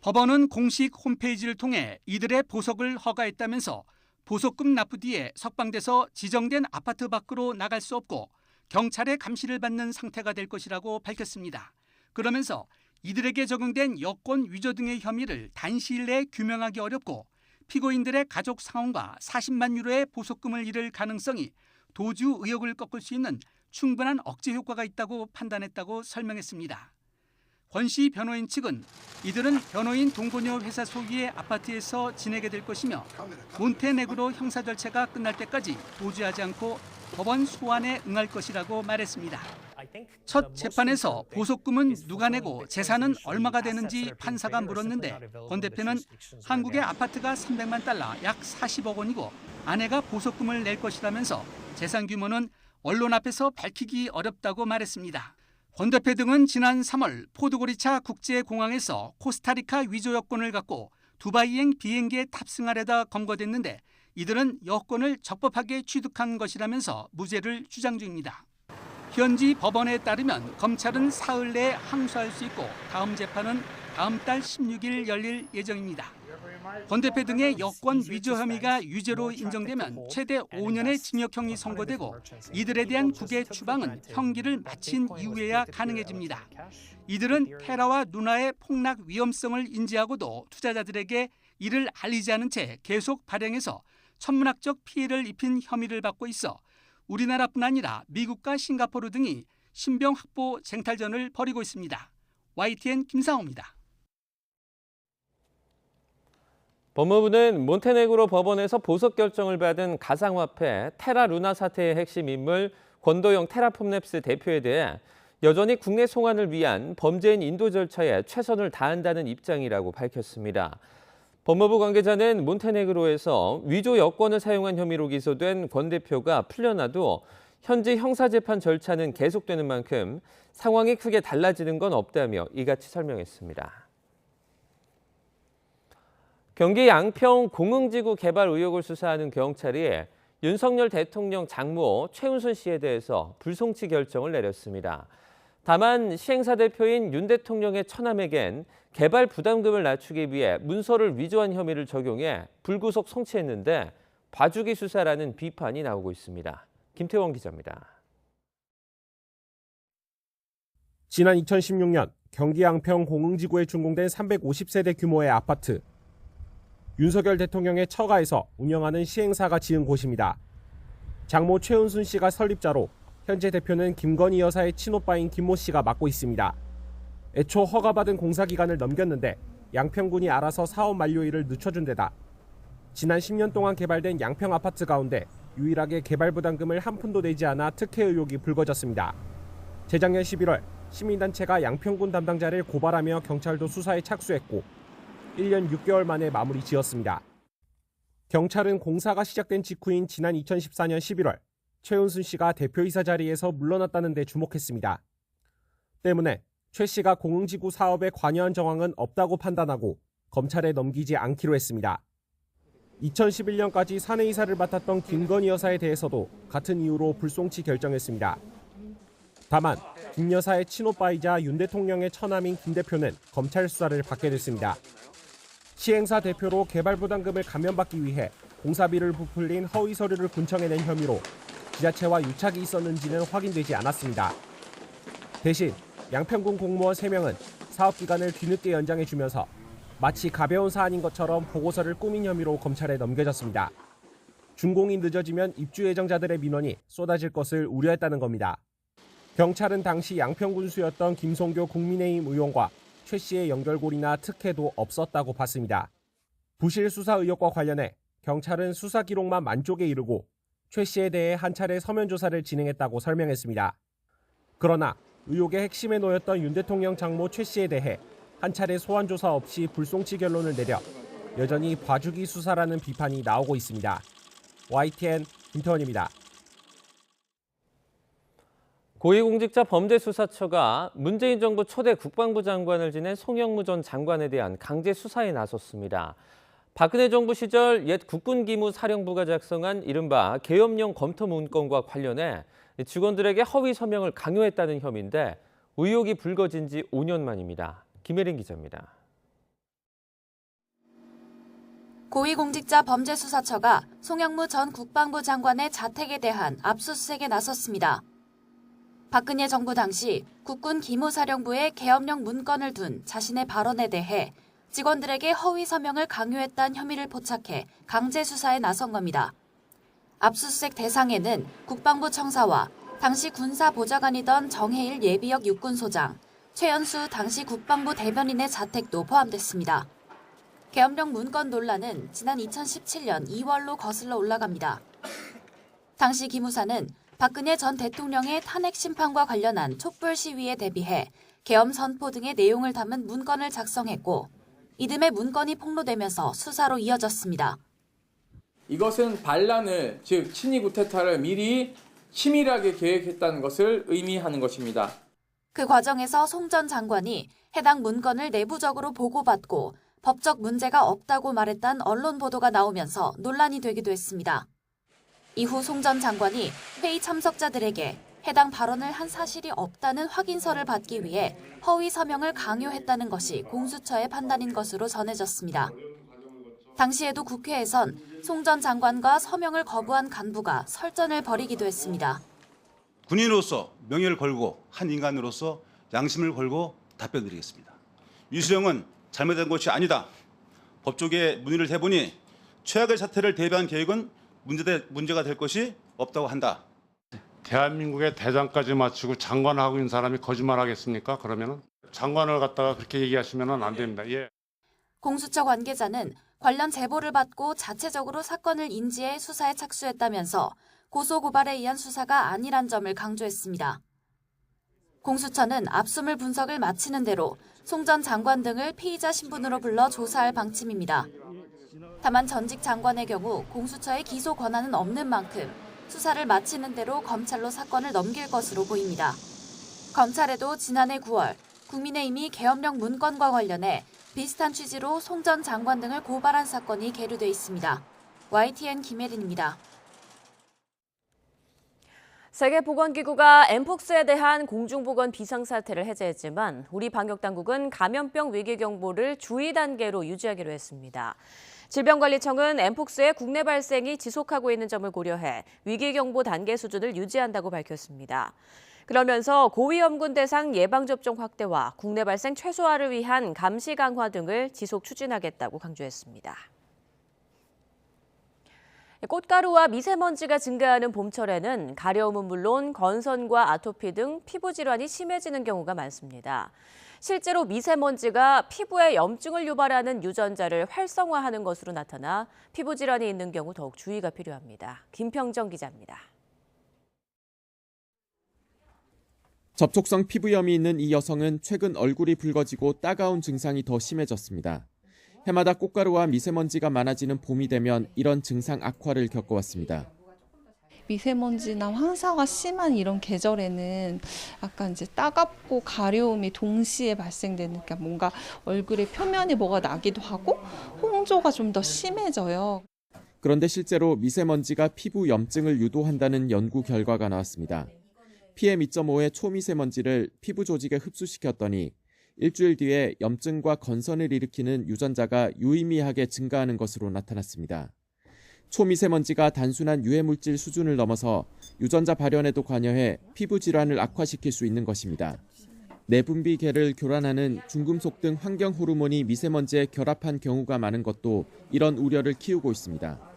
법원은 공식 홈페이지를 통해 이들의 보석을 허가했다면서 보석금 납부 뒤에 석방돼서 지정된 아파트 밖으로 나갈 수 없고 경찰의 감시를 받는 상태가 될 것이라고 밝혔습니다. 그러면서 이들에게 적용된 여권 위조 등의 혐의를 단시일 내에 규명하기 어렵고 피고인들의 가족 상황과 40만 유로의 보석금을 잃을 가능성이 도주 의혹을 꺾을 수 있는 충분한 억제 효과가 있다고 판단했다고 설명했습니다. 권 씨 변호인 측은 이들은 변호인 동거녀 회사 소유의 아파트에서 지내게 될 것이며 몬테네그로 형사 절차가 끝날 때까지 도주하지 않고 법원 소환에 응할 것이라고 말했습니다. 첫 재판에서 보석금은 누가 내고 재산은 얼마가 되는지 판사가 물었는데 권 대표는 한국의 아파트가 300만 달러, 약 40억 원이고 아내가 보석금을 낼 것이라면서 재산 규모는 언론 앞에서 밝히기 어렵다고 말했습니다. 권 대표 등은 지난 3월 포드고리차 국제공항에서 코스타리카 위조 여권을 갖고 두바이행 비행기에 탑승하려다 검거됐는데 이들은 여권을 적법하게 취득한 것이라면서 무죄를 주장 중입니다. 현지 법원에 따르면 검찰은 사흘 내에 항소할 수 있고 다음 재판은 다음 달 16일 열릴 예정입니다. 권 대표 등의 여권 위조 혐의가 유죄로 인정되면 최대 5년의 징역형이 선고되고 이들에 대한 국외 추방은 형기를 마친 이후에야 가능해집니다. 이들은 테라와 루나의 폭락 위험성을 인지하고도 투자자들에게 이를 알리지 않은 채 계속 발행해서 천문학적 피해를 입힌 혐의를 받고 있어 우리나라뿐 아니라 미국과 싱가포르 등이 신병 확보 쟁탈전을 벌이고 있습니다. YTN 김상호입니다. 법무부는 몬테네그로 법원에서 보석 결정을 받은 가상화폐 테라 루나 사태의 핵심 인물 권도영 테라폼랩스 대표에 대해 여전히 국내 송환을 위한 범죄인 인도 절차에 최선을 다한다는 입장이라고 밝혔습니다. 법무부 관계자는 몬테네그로에서 위조 여권을 사용한 혐의로 기소된 권 대표가 풀려나도 현지 형사재판 절차는 계속되는 만큼 상황이 크게 달라지는 건 없다며 이같이 설명했습니다. 경기 양평 공흥지구 개발 의혹을 수사하는 경찰이 윤석열 대통령 장모 최은순 씨에 대해서 불송치 결정을 내렸습니다. 다만 시행사 대표인 윤 대통령의 처남에겐 개발 부담금을 낮추기 위해 문서를 위조한 혐의를 적용해 불구속 송치했는데 봐주기 수사라는 비판이 나오고 있습니다. 김태원 기자입니다. 지난 2016년 경기 양평 공흥지구에 준공된 350세대 규모의 아파트. 윤석열 대통령의 처가에서 운영하는 시행사가 지은 곳입니다. 장모 최은순 씨가 설립자로 현재 대표는 김건희 여사의 친오빠인 김모 씨가 맡고 있습니다. 애초 허가받은 공사기간을 넘겼는데 양평군이 알아서 사업 만료일을 늦춰준 데다 지난 10년 동안 개발된 양평 아파트 가운데 유일하게 개발 부담금을 한 푼도 내지 않아 특혜 의혹이 불거졌습니다. 재작년 11월 시민단체가 양평군 담당자를 고발하며 경찰도 수사에 착수했고 1년 6개월 만에 마무리 지었습니다. 경찰은 공사가 시작된 직후인 지난 2014년 11월 최은순 씨가 대표이사 자리에서 물러났다는 데 주목했습니다. 때문에 최 씨가 공흥지구 사업에 관여한 정황은 없다고 판단하고 검찰에 넘기지 않기로 했습니다. 2011년까지 사내이사를 맡았던 김건희 여사에 대해서도 같은 이유로 불송치 결정했습니다. 다만 김 여사의 친오빠이자 윤 대통령의 처남인 김 대표는 검찰 수사를 받게 됐습니다. 시행사 대표로 개발 부담금을 감면받기 위해 공사비를 부풀린 허위 서류를 군청에 낸 혐의로 지자체와 유착이 있었는지는 확인되지 않았습니다. 대신 양평군 공무원 3명은 사업기간을 뒤늦게 연장해주면서 마치 가벼운 사안인 것처럼 보고서를 꾸민 혐의로 검찰에 넘겨졌습니다. 준공이 늦어지면 입주 예정자들의 민원이 쏟아질 것을 우려했다는 겁니다. 경찰은 당시 양평군수였던 김성교 국민의힘 의원과 최 씨의 연결고리나 특혜도 없었다고 봤습니다. 부실 수사 의혹과 관련해 경찰은 수사 기록만 만쪽에 이르고 최 씨에 대해 한 차례 서면 조사를 진행했다고 설명했습니다. 그러나 의혹의 핵심에 놓였던 윤 대통령 장모 최 씨에 대해 한 차례 소환 조사 없이 불송치 결론을 내려 여전히 봐주기 수사라는 비판이 나오고 있습니다. YTN 김태원입니다. 고위공직자범죄수사처가 문재인 정부 초대 국방부 장관을 지낸 송영무 전 장관에 대한 강제 수사에 나섰습니다. 박근혜 정부 시절 옛 국군기무사령부가 작성한 이른바 계엄령 검토 문건과 관련해 직원들에게 허위 서명을 강요했다는 혐의인데 의혹이 불거진 지 5년 만입니다. 김혜린 기자입니다. 고위공직자범죄수사처가 송영무 전 국방부 장관의 자택에 대한 압수수색에 나섰습니다. 박근혜 정부 당시 국군 기무사령부에 계엄령 문건을 둔 자신의 발언에 대해 직원들에게 허위 서명을 강요했다는 혐의를 포착해 강제 수사에 나선 겁니다. 압수수색 대상에는 국방부 청사와 당시 군사보좌관이던 정해일 예비역 육군소장, 최연수 당시 국방부 대변인의 자택도 포함됐습니다. 계엄령 문건 논란은 지난 2017년 2월로 거슬러 올라갑니다. 당시 기무사는 박근혜 전 대통령의 탄핵 심판과 관련한 촛불 시위에 대비해 계엄 선포 등의 내용을 담은 문건을 작성했고 이듬해 문건이 폭로되면서 수사로 이어졌습니다. 이것은 반란을, 즉 친위 구테타를 미리 치밀하게 계획했다는 것을 의미하는 것입니다. 그 과정에서 송 전 장관이 해당 문건을 내부적으로 보고받고 법적 문제가 없다고 말했다는 언론 보도가 나오면서 논란이 되기도 했습니다. 이후 송 전 장관이 회의 참석자들에게 해당 발언을 한 사실이 없다는 확인서를 받기 위해 허위 서명을 강요했다는 것이 공수처의 판단인 것으로 전해졌습니다. 당시에도 국회에선 송 전 장관과 서명을 거부한 간부가 설전을 벌이기도 했습니다. 군인으로서 명예를 걸고 한 인간으로서 양심을 걸고 답변드리겠습니다. 유수령은 잘못된 것이 아니다. 법조계에 문의를 해보니 최악의 사태를 대비한 계획은 문제가 될 것이 없다고 한다. 대한민국의 대장까지 마치고 장관하고 있는 사람이 거짓말하겠습니까? 그러면은 장관을 갖다가 그렇게 얘기하시면 안 됩니다. 예. 공수처 관계자는 관련 제보를 받고 자체적으로 사건을 인지해 수사에 착수했다면서 고소고발에 의한 수사가 아니란 점을 강조했습니다. 공수처는 압수물 분석을 마치는 대로 송 전 장관 등을 피의자 신분으로 불러 조사할 방침입니다. 다만 전직 장관의 경우 공수처의 기소 권한은 없는 만큼 수사를 마치는 대로 검찰로 사건을 넘길 것으로 보입니다. 검찰에도 지난해 9월 국민의힘이 계엄령 문건과 관련해 비슷한 취지로 송 전 장관 등을 고발한 사건이 계류돼 있습니다. YTN 김혜린입니다. 세계보건기구가 엠폭스에 대한 공중보건 비상사태를 해제했지만 우리 방역당국은 감염병 위기경보를 주의 단계로 유지하기로 했습니다. 질병관리청은 엠폭스의 국내 발생이 지속하고 있는 점을 고려해 위기경보 단계 수준을 유지한다고 밝혔습니다. 그러면서 고위험군 대상 예방접종 확대와 국내 발생 최소화를 위한 감시 강화 등을 지속 추진하겠다고 강조했습니다. 꽃가루와 미세먼지가 증가하는 봄철에는 가려움은 물론 건선과 아토피 등 피부 질환이 심해지는 경우가 많습니다. 실제로 미세먼지가 피부에 염증을 유발하는 유전자를 활성화하는 것으로 나타나 피부 질환이 있는 경우 더욱 주의가 필요합니다. 김평정 기자입니다. 접촉성 피부염이 있는 이 여성은 최근 얼굴이 붉어지고 따가운 증상이 더 심해졌습니다. 해마다 꽃가루와 미세먼지가 많아지는 봄이 되면 이런 증상 악화를 겪어왔습니다. 미세먼지나 황사가 심한 이런 계절에는 약간 이제 따갑고 가려움이 동시에 발생되는, 그러니까 뭔가 얼굴의 표면에 뭐가 나기도 하고 홍조가 좀 더 심해져요. 그런데 실제로 미세먼지가 피부 염증을 유도한다는 연구 결과가 나왔습니다. PM2.5의 초미세먼지를 피부 조직에 흡수시켰더니 일주일 뒤에 염증과 건선을 일으키는 유전자가 유의미하게 증가하는 것으로 나타났습니다. 초미세먼지가 단순한 유해물질 수준을 넘어서 유전자 발현에도 관여해 피부 질환을 악화시킬 수 있는 것입니다. 내분비계를 교란하는 중금속 등 환경 호르몬이 미세먼지에 결합한 경우가 많은 것도 이런 우려를 키우고 있습니다.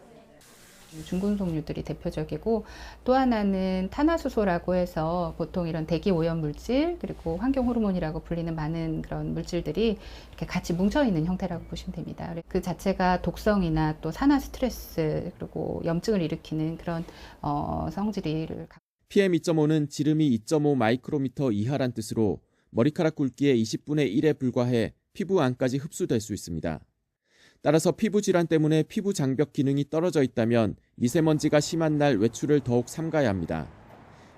중금속류들이 대표적이고, 또 하나는 탄화수소라고 해서 보통 이런 대기 오염 물질 그리고 환경 호르몬이라고 불리는 많은 그런 물질들이 이렇게 같이 뭉쳐 있는 형태라고 보시면 됩니다. 그 자체가 독성이나 또 산화 스트레스 그리고 염증을 일으키는 그런 성질을. PM2.5는 지름이 2.5 마이크로미터 이하란 뜻으로 머리카락 굵기의 20분의 1에 불과해 피부 안까지 흡수될 수 있습니다. 따라서 피부 질환 때문에 피부 장벽 기능이 떨어져 있다면 미세먼지가 심한 날 외출을 더욱 삼가야 합니다.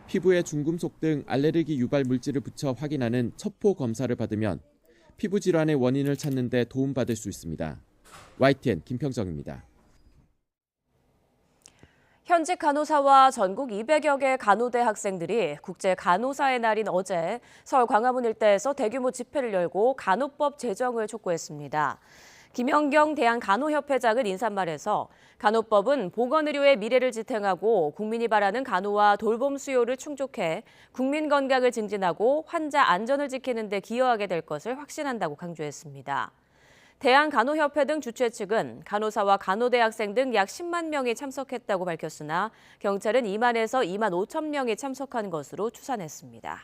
피부에 중금속 등 알레르기 유발 물질을 붙여 확인하는 첩포 검사를 받으면 피부 질환의 원인을 찾는 데 도움받을 수 있습니다. YTN 김평정입니다. 현직 간호사와 전국 200여 개 간호대 학생들이 국제 간호사의 날인 어제 서울 광화문 일대에서 대규모 집회를 열고 간호법 제정을 촉구했습니다. 김연경 대한간호협회장은 인사말에서 간호법은 보건의료의 미래를 지탱하고 국민이 바라는 간호와 돌봄 수요를 충족해 국민 건강을 증진하고 환자 안전을 지키는 데 기여하게 될 것을 확신한다고 강조했습니다. 대한간호협회 등 주최 측은 간호사와 간호대 학생 등 약 10만 명이 참석했다고 밝혔으나 경찰은 2만에서 2만 5천 명이 참석한 것으로 추산했습니다.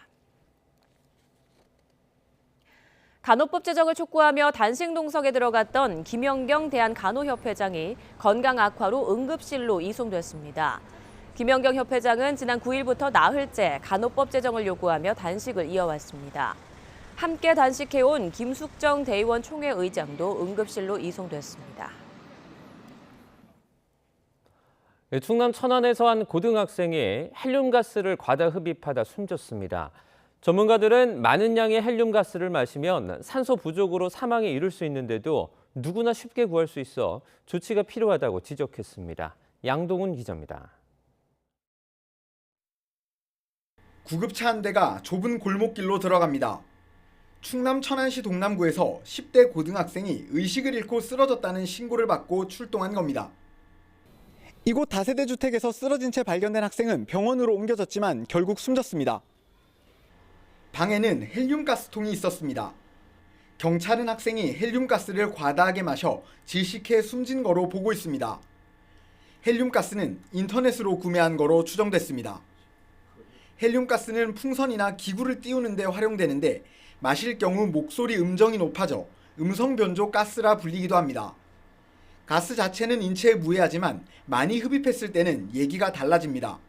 간호법 제정을 촉구하며 단식 농성에 들어갔던 김연경 대한간호협회장이 건강 악화로 응급실로 이송됐습니다. 김연경 협회장은 지난 9일부터 나흘째 간호법 제정을 요구하며 단식을 이어왔습니다. 함께 단식해온 김숙정 대의원 총회 의장도 응급실로 이송됐습니다. 충남 천안에서 한 고등학생이 헬륨가스를 과다 흡입하다 숨졌습니다. 전문가들은 많은 양의 헬륨가스를 마시면 산소 부족으로 사망에 이를 수 있는데도 누구나 쉽게 구할 수 있어 조치가 필요하다고 지적했습니다. 양동훈 기자입니다. 구급차 한 대가 좁은 골목길로 들어갑니다. 충남 천안시 동남구에서 10대 고등학생이 의식을 잃고 쓰러졌다는 신고를 받고 출동한 겁니다. 이곳 다세대 주택에서 쓰러진 채 발견된 학생은 병원으로 옮겨졌지만 결국 숨졌습니다. 방에는 헬륨가스통이 있었습니다. 경찰은 학생이 헬륨가스를 과다하게 마셔 질식해 숨진 거로 보고 있습니다. 헬륨가스는 인터넷으로 구매한 거로 추정됐습니다. 헬륨가스는 풍선이나 기구를 띄우는 데 활용되는데 마실 경우 목소리 음정이 높아져 음성 변조 가스라 불리기도 합니다. 가스 자체는 인체에 무해하지만 많이 흡입했을 때는 얘기가 달라집니다.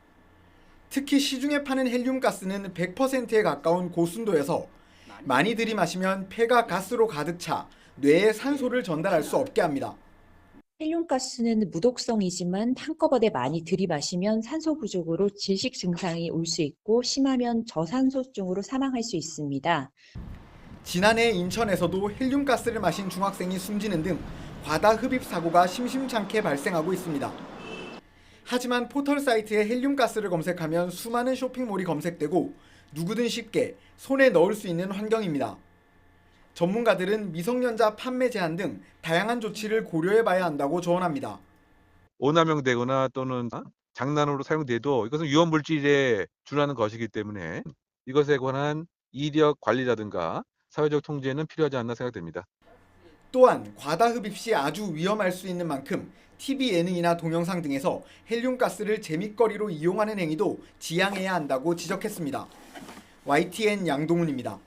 특히 시중에 파는 헬륨가스는 100%에 가까운 고순도여서 많이 들이마시면 폐가 가스로 가득 차 뇌에 산소를 전달할 수 없게 합니다. 헬륨가스는 무독성이지만 한꺼번에 많이 들이마시면 산소 부족으로 질식 증상이 올 수 있고 심하면 저산소증으로 사망할 수 있습니다. 지난해 인천에서도 헬륨가스를 마신 중학생이 숨지는 등 과다 흡입 사고가 심심찮게 발생하고 있습니다. 하지만 포털 사이트에 헬륨가스를 검색하면 수많은 쇼핑몰이 검색되고 누구든 쉽게 손에 넣을 수 있는 환경입니다. 전문가들은 미성년자 판매 제한 등 다양한 조치를 고려해봐야 한다고 조언합니다. 오남용되거나 또는 장난으로 사용돼도 이것은 유해물질에 준하는 것이기 때문에 이것에 관한 이력 관리라든가 사회적 통제는 필요하지 않나 생각됩니다. 또한 과다 흡입 시 아주 위험할 수 있는 만큼 TV 예능이나 동영상 등에서 헬륨가스를 재밌거리로 이용하는 행위도 지양해야 한다고 지적했습니다. YTN 양동훈입니다.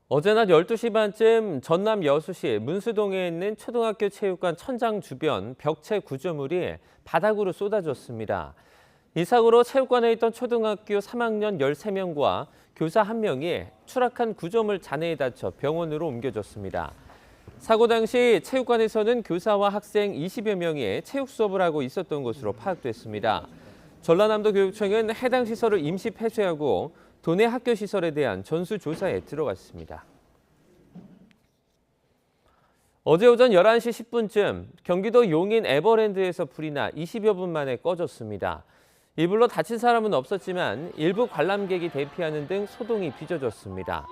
어제 낮 12시 반쯤 전남 여수시 문수동에 있는 초등학교 체육관 천장 주변 벽체 구조물이 바닥으로 쏟아졌습니다. 이 사고로 체육관에 있던 초등학교 3학년 13명과 교사 1명이 추락한 구조물 잔해에 다쳐 병원으로 옮겨졌습니다. 사고 당시 체육관에서는 교사와 학생 20여 명이 체육 수업을 하고 있었던 것으로 파악됐습니다. 전라남도 교육청은 해당 시설을 임시 폐쇄하고 도내 학교 시설에 대한 전수조사에 들어갔습니다. 어제 오전 11시 10분쯤 경기도 용인 에버랜드에서 불이 나 20여 분 만에 꺼졌습니다. 이 불로 다친 사람은 없었지만 일부 관람객이 대피하는 등 소동이 빚어졌습니다.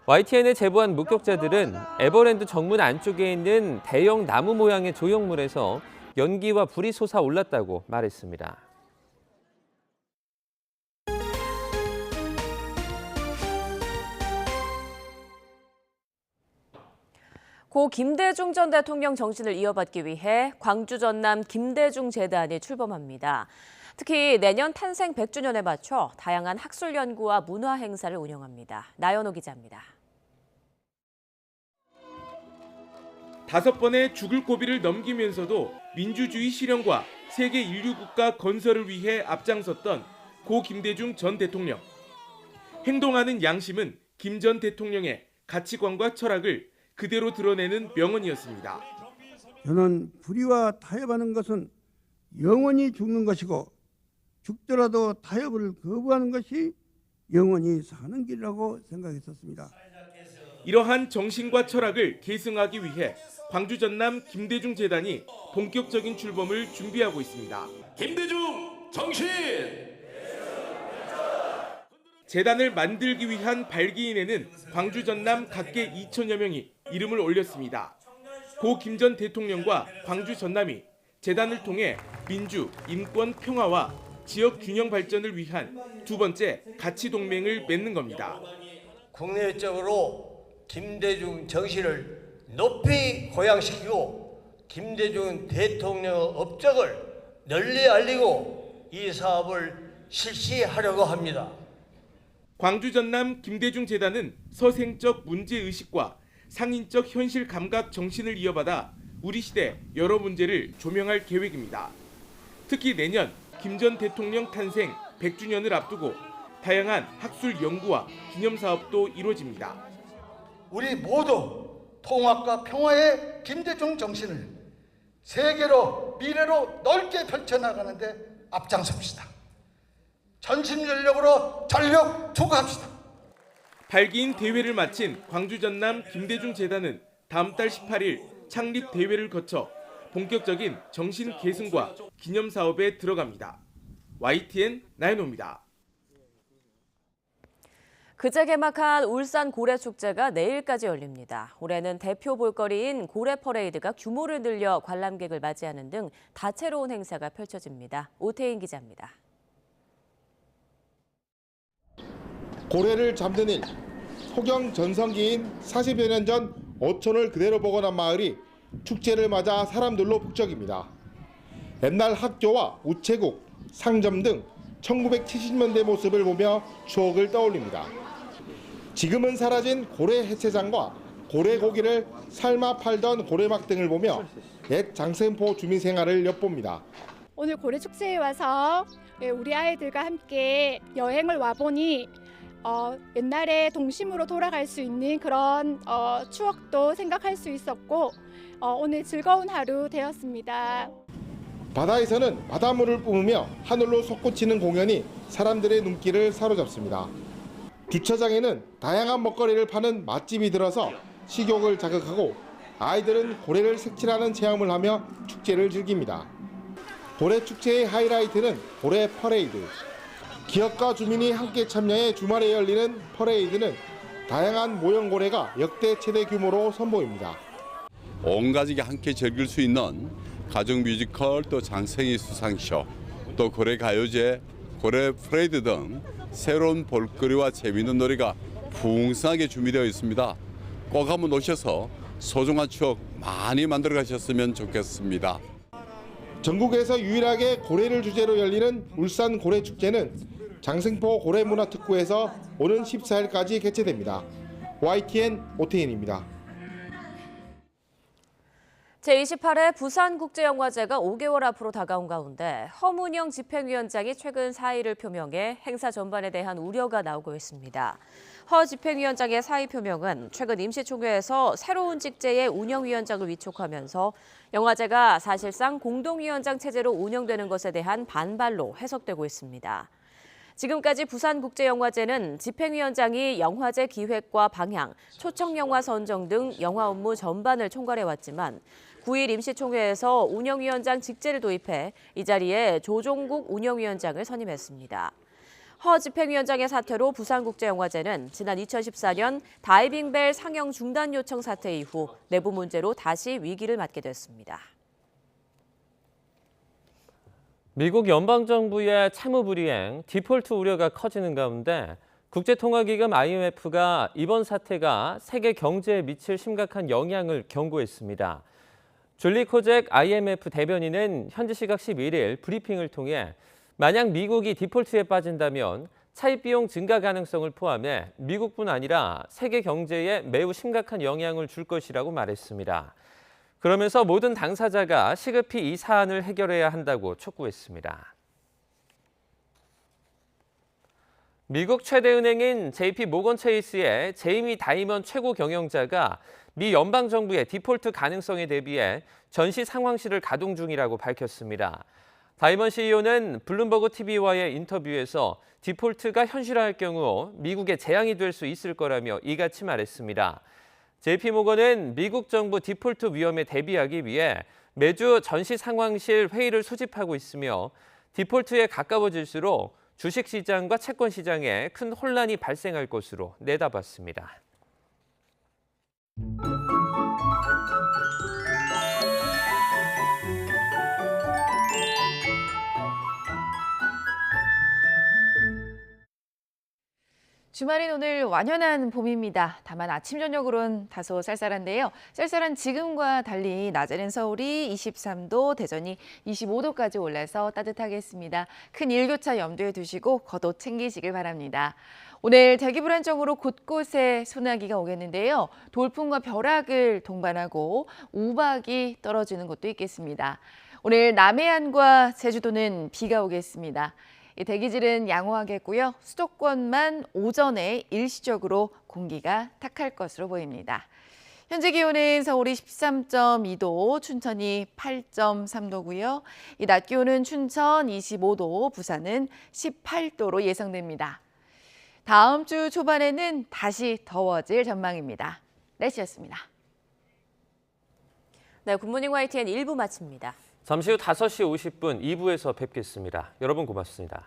YTN에 제보한 목격자들은 에버랜드 정문 안쪽에 있는 대형 나무 모양의 조형물에서 연기와 불이 솟아올랐다고 말했습니다. 고 김대중 전 대통령 정신을 이어받기 위해 광주 전남 김대중 재단이 출범합니다. 특히 내년 탄생 100주년에 맞춰 다양한 학술 연구와 문화 행사를 운영합니다. 나연호 기자입니다. 5번의 죽을 고비를 넘기면서도 민주주의 실현과 세계 인류 국가 건설을 위해 앞장섰던 고 김대중 전 대통령. 행동하는 양심은 김 전 대통령의 가치관과 철학을 그대로 드러내는 명언이었습니다. 저는 불의와 타협하는 것은 영원히 죽는 것이고 죽더라도 타협을 거부하는 것이 영원히 사는 길이라고 생각했었습니다. 이러한 정신과 철학을 계승하기 위해 광주 전남 김대중 재단이 본격적인 출범을 준비하고 있습니다. 김대중 정신! 재단을 만들기 위한 발기인에는 광주 전남 각계 2천여 명이 이름을 올렸습니다. 고 김 전 대통령과 광주 전남이 재단을 통해 민주, 인권, 평화와 지역 균형 발전을 위한 두 번째 가치 동맹을 맺는 겁니다. 국내적으로 김대중 정신을 높이 고양시키고 김대중 대통령의 업적을 널리 알리고 이 사업을 실시하려고 합니다. 광주 전남 김대중 재단은 서생적 문제의식과 상인적 현실 감각 정신을 이어받아 우리 시대 여러 문제를 조명할 계획입니다. 특히 내년 김 전 대통령 탄생 100주년을 앞두고 다양한 학술 연구와 기념사업도 이루어집니다. 우리 모두 통합과 평화의 김대중 정신을 세계로 미래로 넓게 펼쳐나가는데 앞장섭시다. 전심전력으로 전력 투구합시다. 발기인 대회를 마친 광주 전남 김대중 재단은 다음 달 18일 창립 대회를 거쳐 본격적인 정신 계승과 기념 사업에 들어갑니다. YTN 나연호입니다. 그제 개막한 울산 고래축제가 내일까지 열립니다. 올해는 대표 볼거리인 고래 퍼레이드가 규모를 늘려 관람객을 맞이하는 등 다채로운 행사가 펼쳐집니다. 오태인 기자입니다. 고래를 잡는 일, 소경 전성기인 40여 년 전 어촌을 그대로 복원한 마을이 축제를 맞아 사람들로 북적입니다. 옛날 학교와 우체국, 상점 등 1970년대 모습을 보며 추억을 떠올립니다. 지금은 사라진 고래 해체장과 고래 고기를 삶아 팔던 고래막 등을 보며 옛 장생포 주민 생활을 엿봅니다. 오늘 고래축제에 와서 우리 아이들과 함께 여행을 와보니 옛날에 동심으로 돌아갈 수 있는 그런 추억도 생각할 수 있었고 오늘 즐거운 하루 되었습니다. 바다에서는 바닷물을 뿜으며 하늘로 솟구치는 공연이 사람들의 눈길을 사로잡습니다. 주차장에는 다양한 먹거리를 파는 맛집이 들어서 식욕을 자극하고 아이들은 고래를 색칠하는 체험을 하며 축제를 즐깁니다. 고래 축제의 하이라이트는 고래 퍼레이드. 기업과 주민이 함께 참여해 주말에 열리는 퍼레이드는 다양한 모형 고래가 역대 최대 규모로 선보입니다. 온 가족이 함께 즐길 수 있는 가족 뮤지컬, 또 장생이 수상쇼, 또 고래 가요제, 고래 프레이드 등 새로운 볼거리와 재미있는 놀이가 풍성하게 준비되어 있습니다. 꼭 한번 오셔서 소중한 추억 많이 만들어 가셨으면 좋겠습니다. 전국에서 유일하게 고래를 주제로 열리는 울산 고래축제는 장승포 고래문화특구에서 오는 14일까지 개최됩니다. YTN 오태인입니다. 제28회 부산국제영화제가 5개월 앞으로 다가온 가운데 허문영 집행위원장이 최근 사의를 표명해 행사 전반에 대한 우려가 나오고 있습니다. 허 집행위원장의 사의 표명은 최근 임시총회에서 새로운 직제의 운영위원장을 위촉하면서 영화제가 사실상 공동위원장 체제로 운영되는 것에 대한 반발로 해석되고 있습니다. 지금까지 부산국제영화제는 집행위원장이 영화제 기획과 방향, 초청영화 선정 등 영화 업무 전반을 총괄해왔지만 9일 임시총회에서 운영위원장 직제를 도입해 이 자리에 조종국 운영위원장을 선임했습니다. 허 집행위원장의 사퇴로 부산국제영화제는 지난 2014년 다이빙벨 상영 중단 요청 사태 이후 내부 문제로 다시 위기를 맞게 됐습니다. 미국 연방정부의 채무 불이행, 디폴트 우려가 커지는 가운데 국제통화기금 IMF가 이번 사태가 세계 경제에 미칠 심각한 영향을 경고했습니다. 줄리 코잭 IMF 대변인은 현지 시각 11일 브리핑을 통해 만약 미국이 디폴트에 빠진다면 차입 비용 증가 가능성을 포함해 미국뿐 아니라 세계 경제에 매우 심각한 영향을 줄 것이라고 말했습니다. 그러면서 모든 당사자가 시급히 이 사안을 해결해야 한다고 촉구했습니다. 미국 최대 은행인 JP 모건 체이스의 제이미 다이먼 최고 경영자가 미 연방정부의 디폴트 가능성에 대비해 전시 상황실을 가동 중이라고 밝혔습니다. 다이먼 CEO는 블룸버그 TV와의 인터뷰에서 디폴트가 현실화할 경우 미국에 재앙이 될 수 있을 거라며 이같이 말했습니다. JP모건은 미국 정부 디폴트 위험에 대비하기 위해 매주 전시 상황실 회의를 소집하고 있으며 디폴트에 가까워질수록 주식시장과 채권시장에 큰 혼란이 발생할 것으로 내다봤습니다. 주말인 오늘 완연한 봄입니다. 다만 아침 저녁으론 다소 쌀쌀한데요. 쌀쌀한 지금과 달리 낮에는 서울이 23도, 대전이 25도까지 올라서 따뜻하겠습니다. 큰 일교차 염두에 두시고 겉옷 챙기시길 바랍니다. 오늘 대기 불안정으로 곳곳에 소나기가 오겠는데요. 돌풍과 벼락을 동반하고 우박이 떨어지는 곳도 있겠습니다. 오늘 남해안과 제주도는 비가 오겠습니다. 대기질은 양호하겠고요. 수도권만 오전에 일시적으로 공기가 탁할 것으로 보입니다. 현재 기온은 서울이 13.2도, 춘천이 8.3도고요. 낮 기온은 춘천 25도, 부산은 18도로 예상됩니다. 다음 주 초반에는 다시 더워질 전망입니다. 날씨였습니다. 네, 굿모닝 YTN 1부 마칩니다. 잠시 후 5시 50분 2부에서 뵙겠습니다. 여러분 고맙습니다.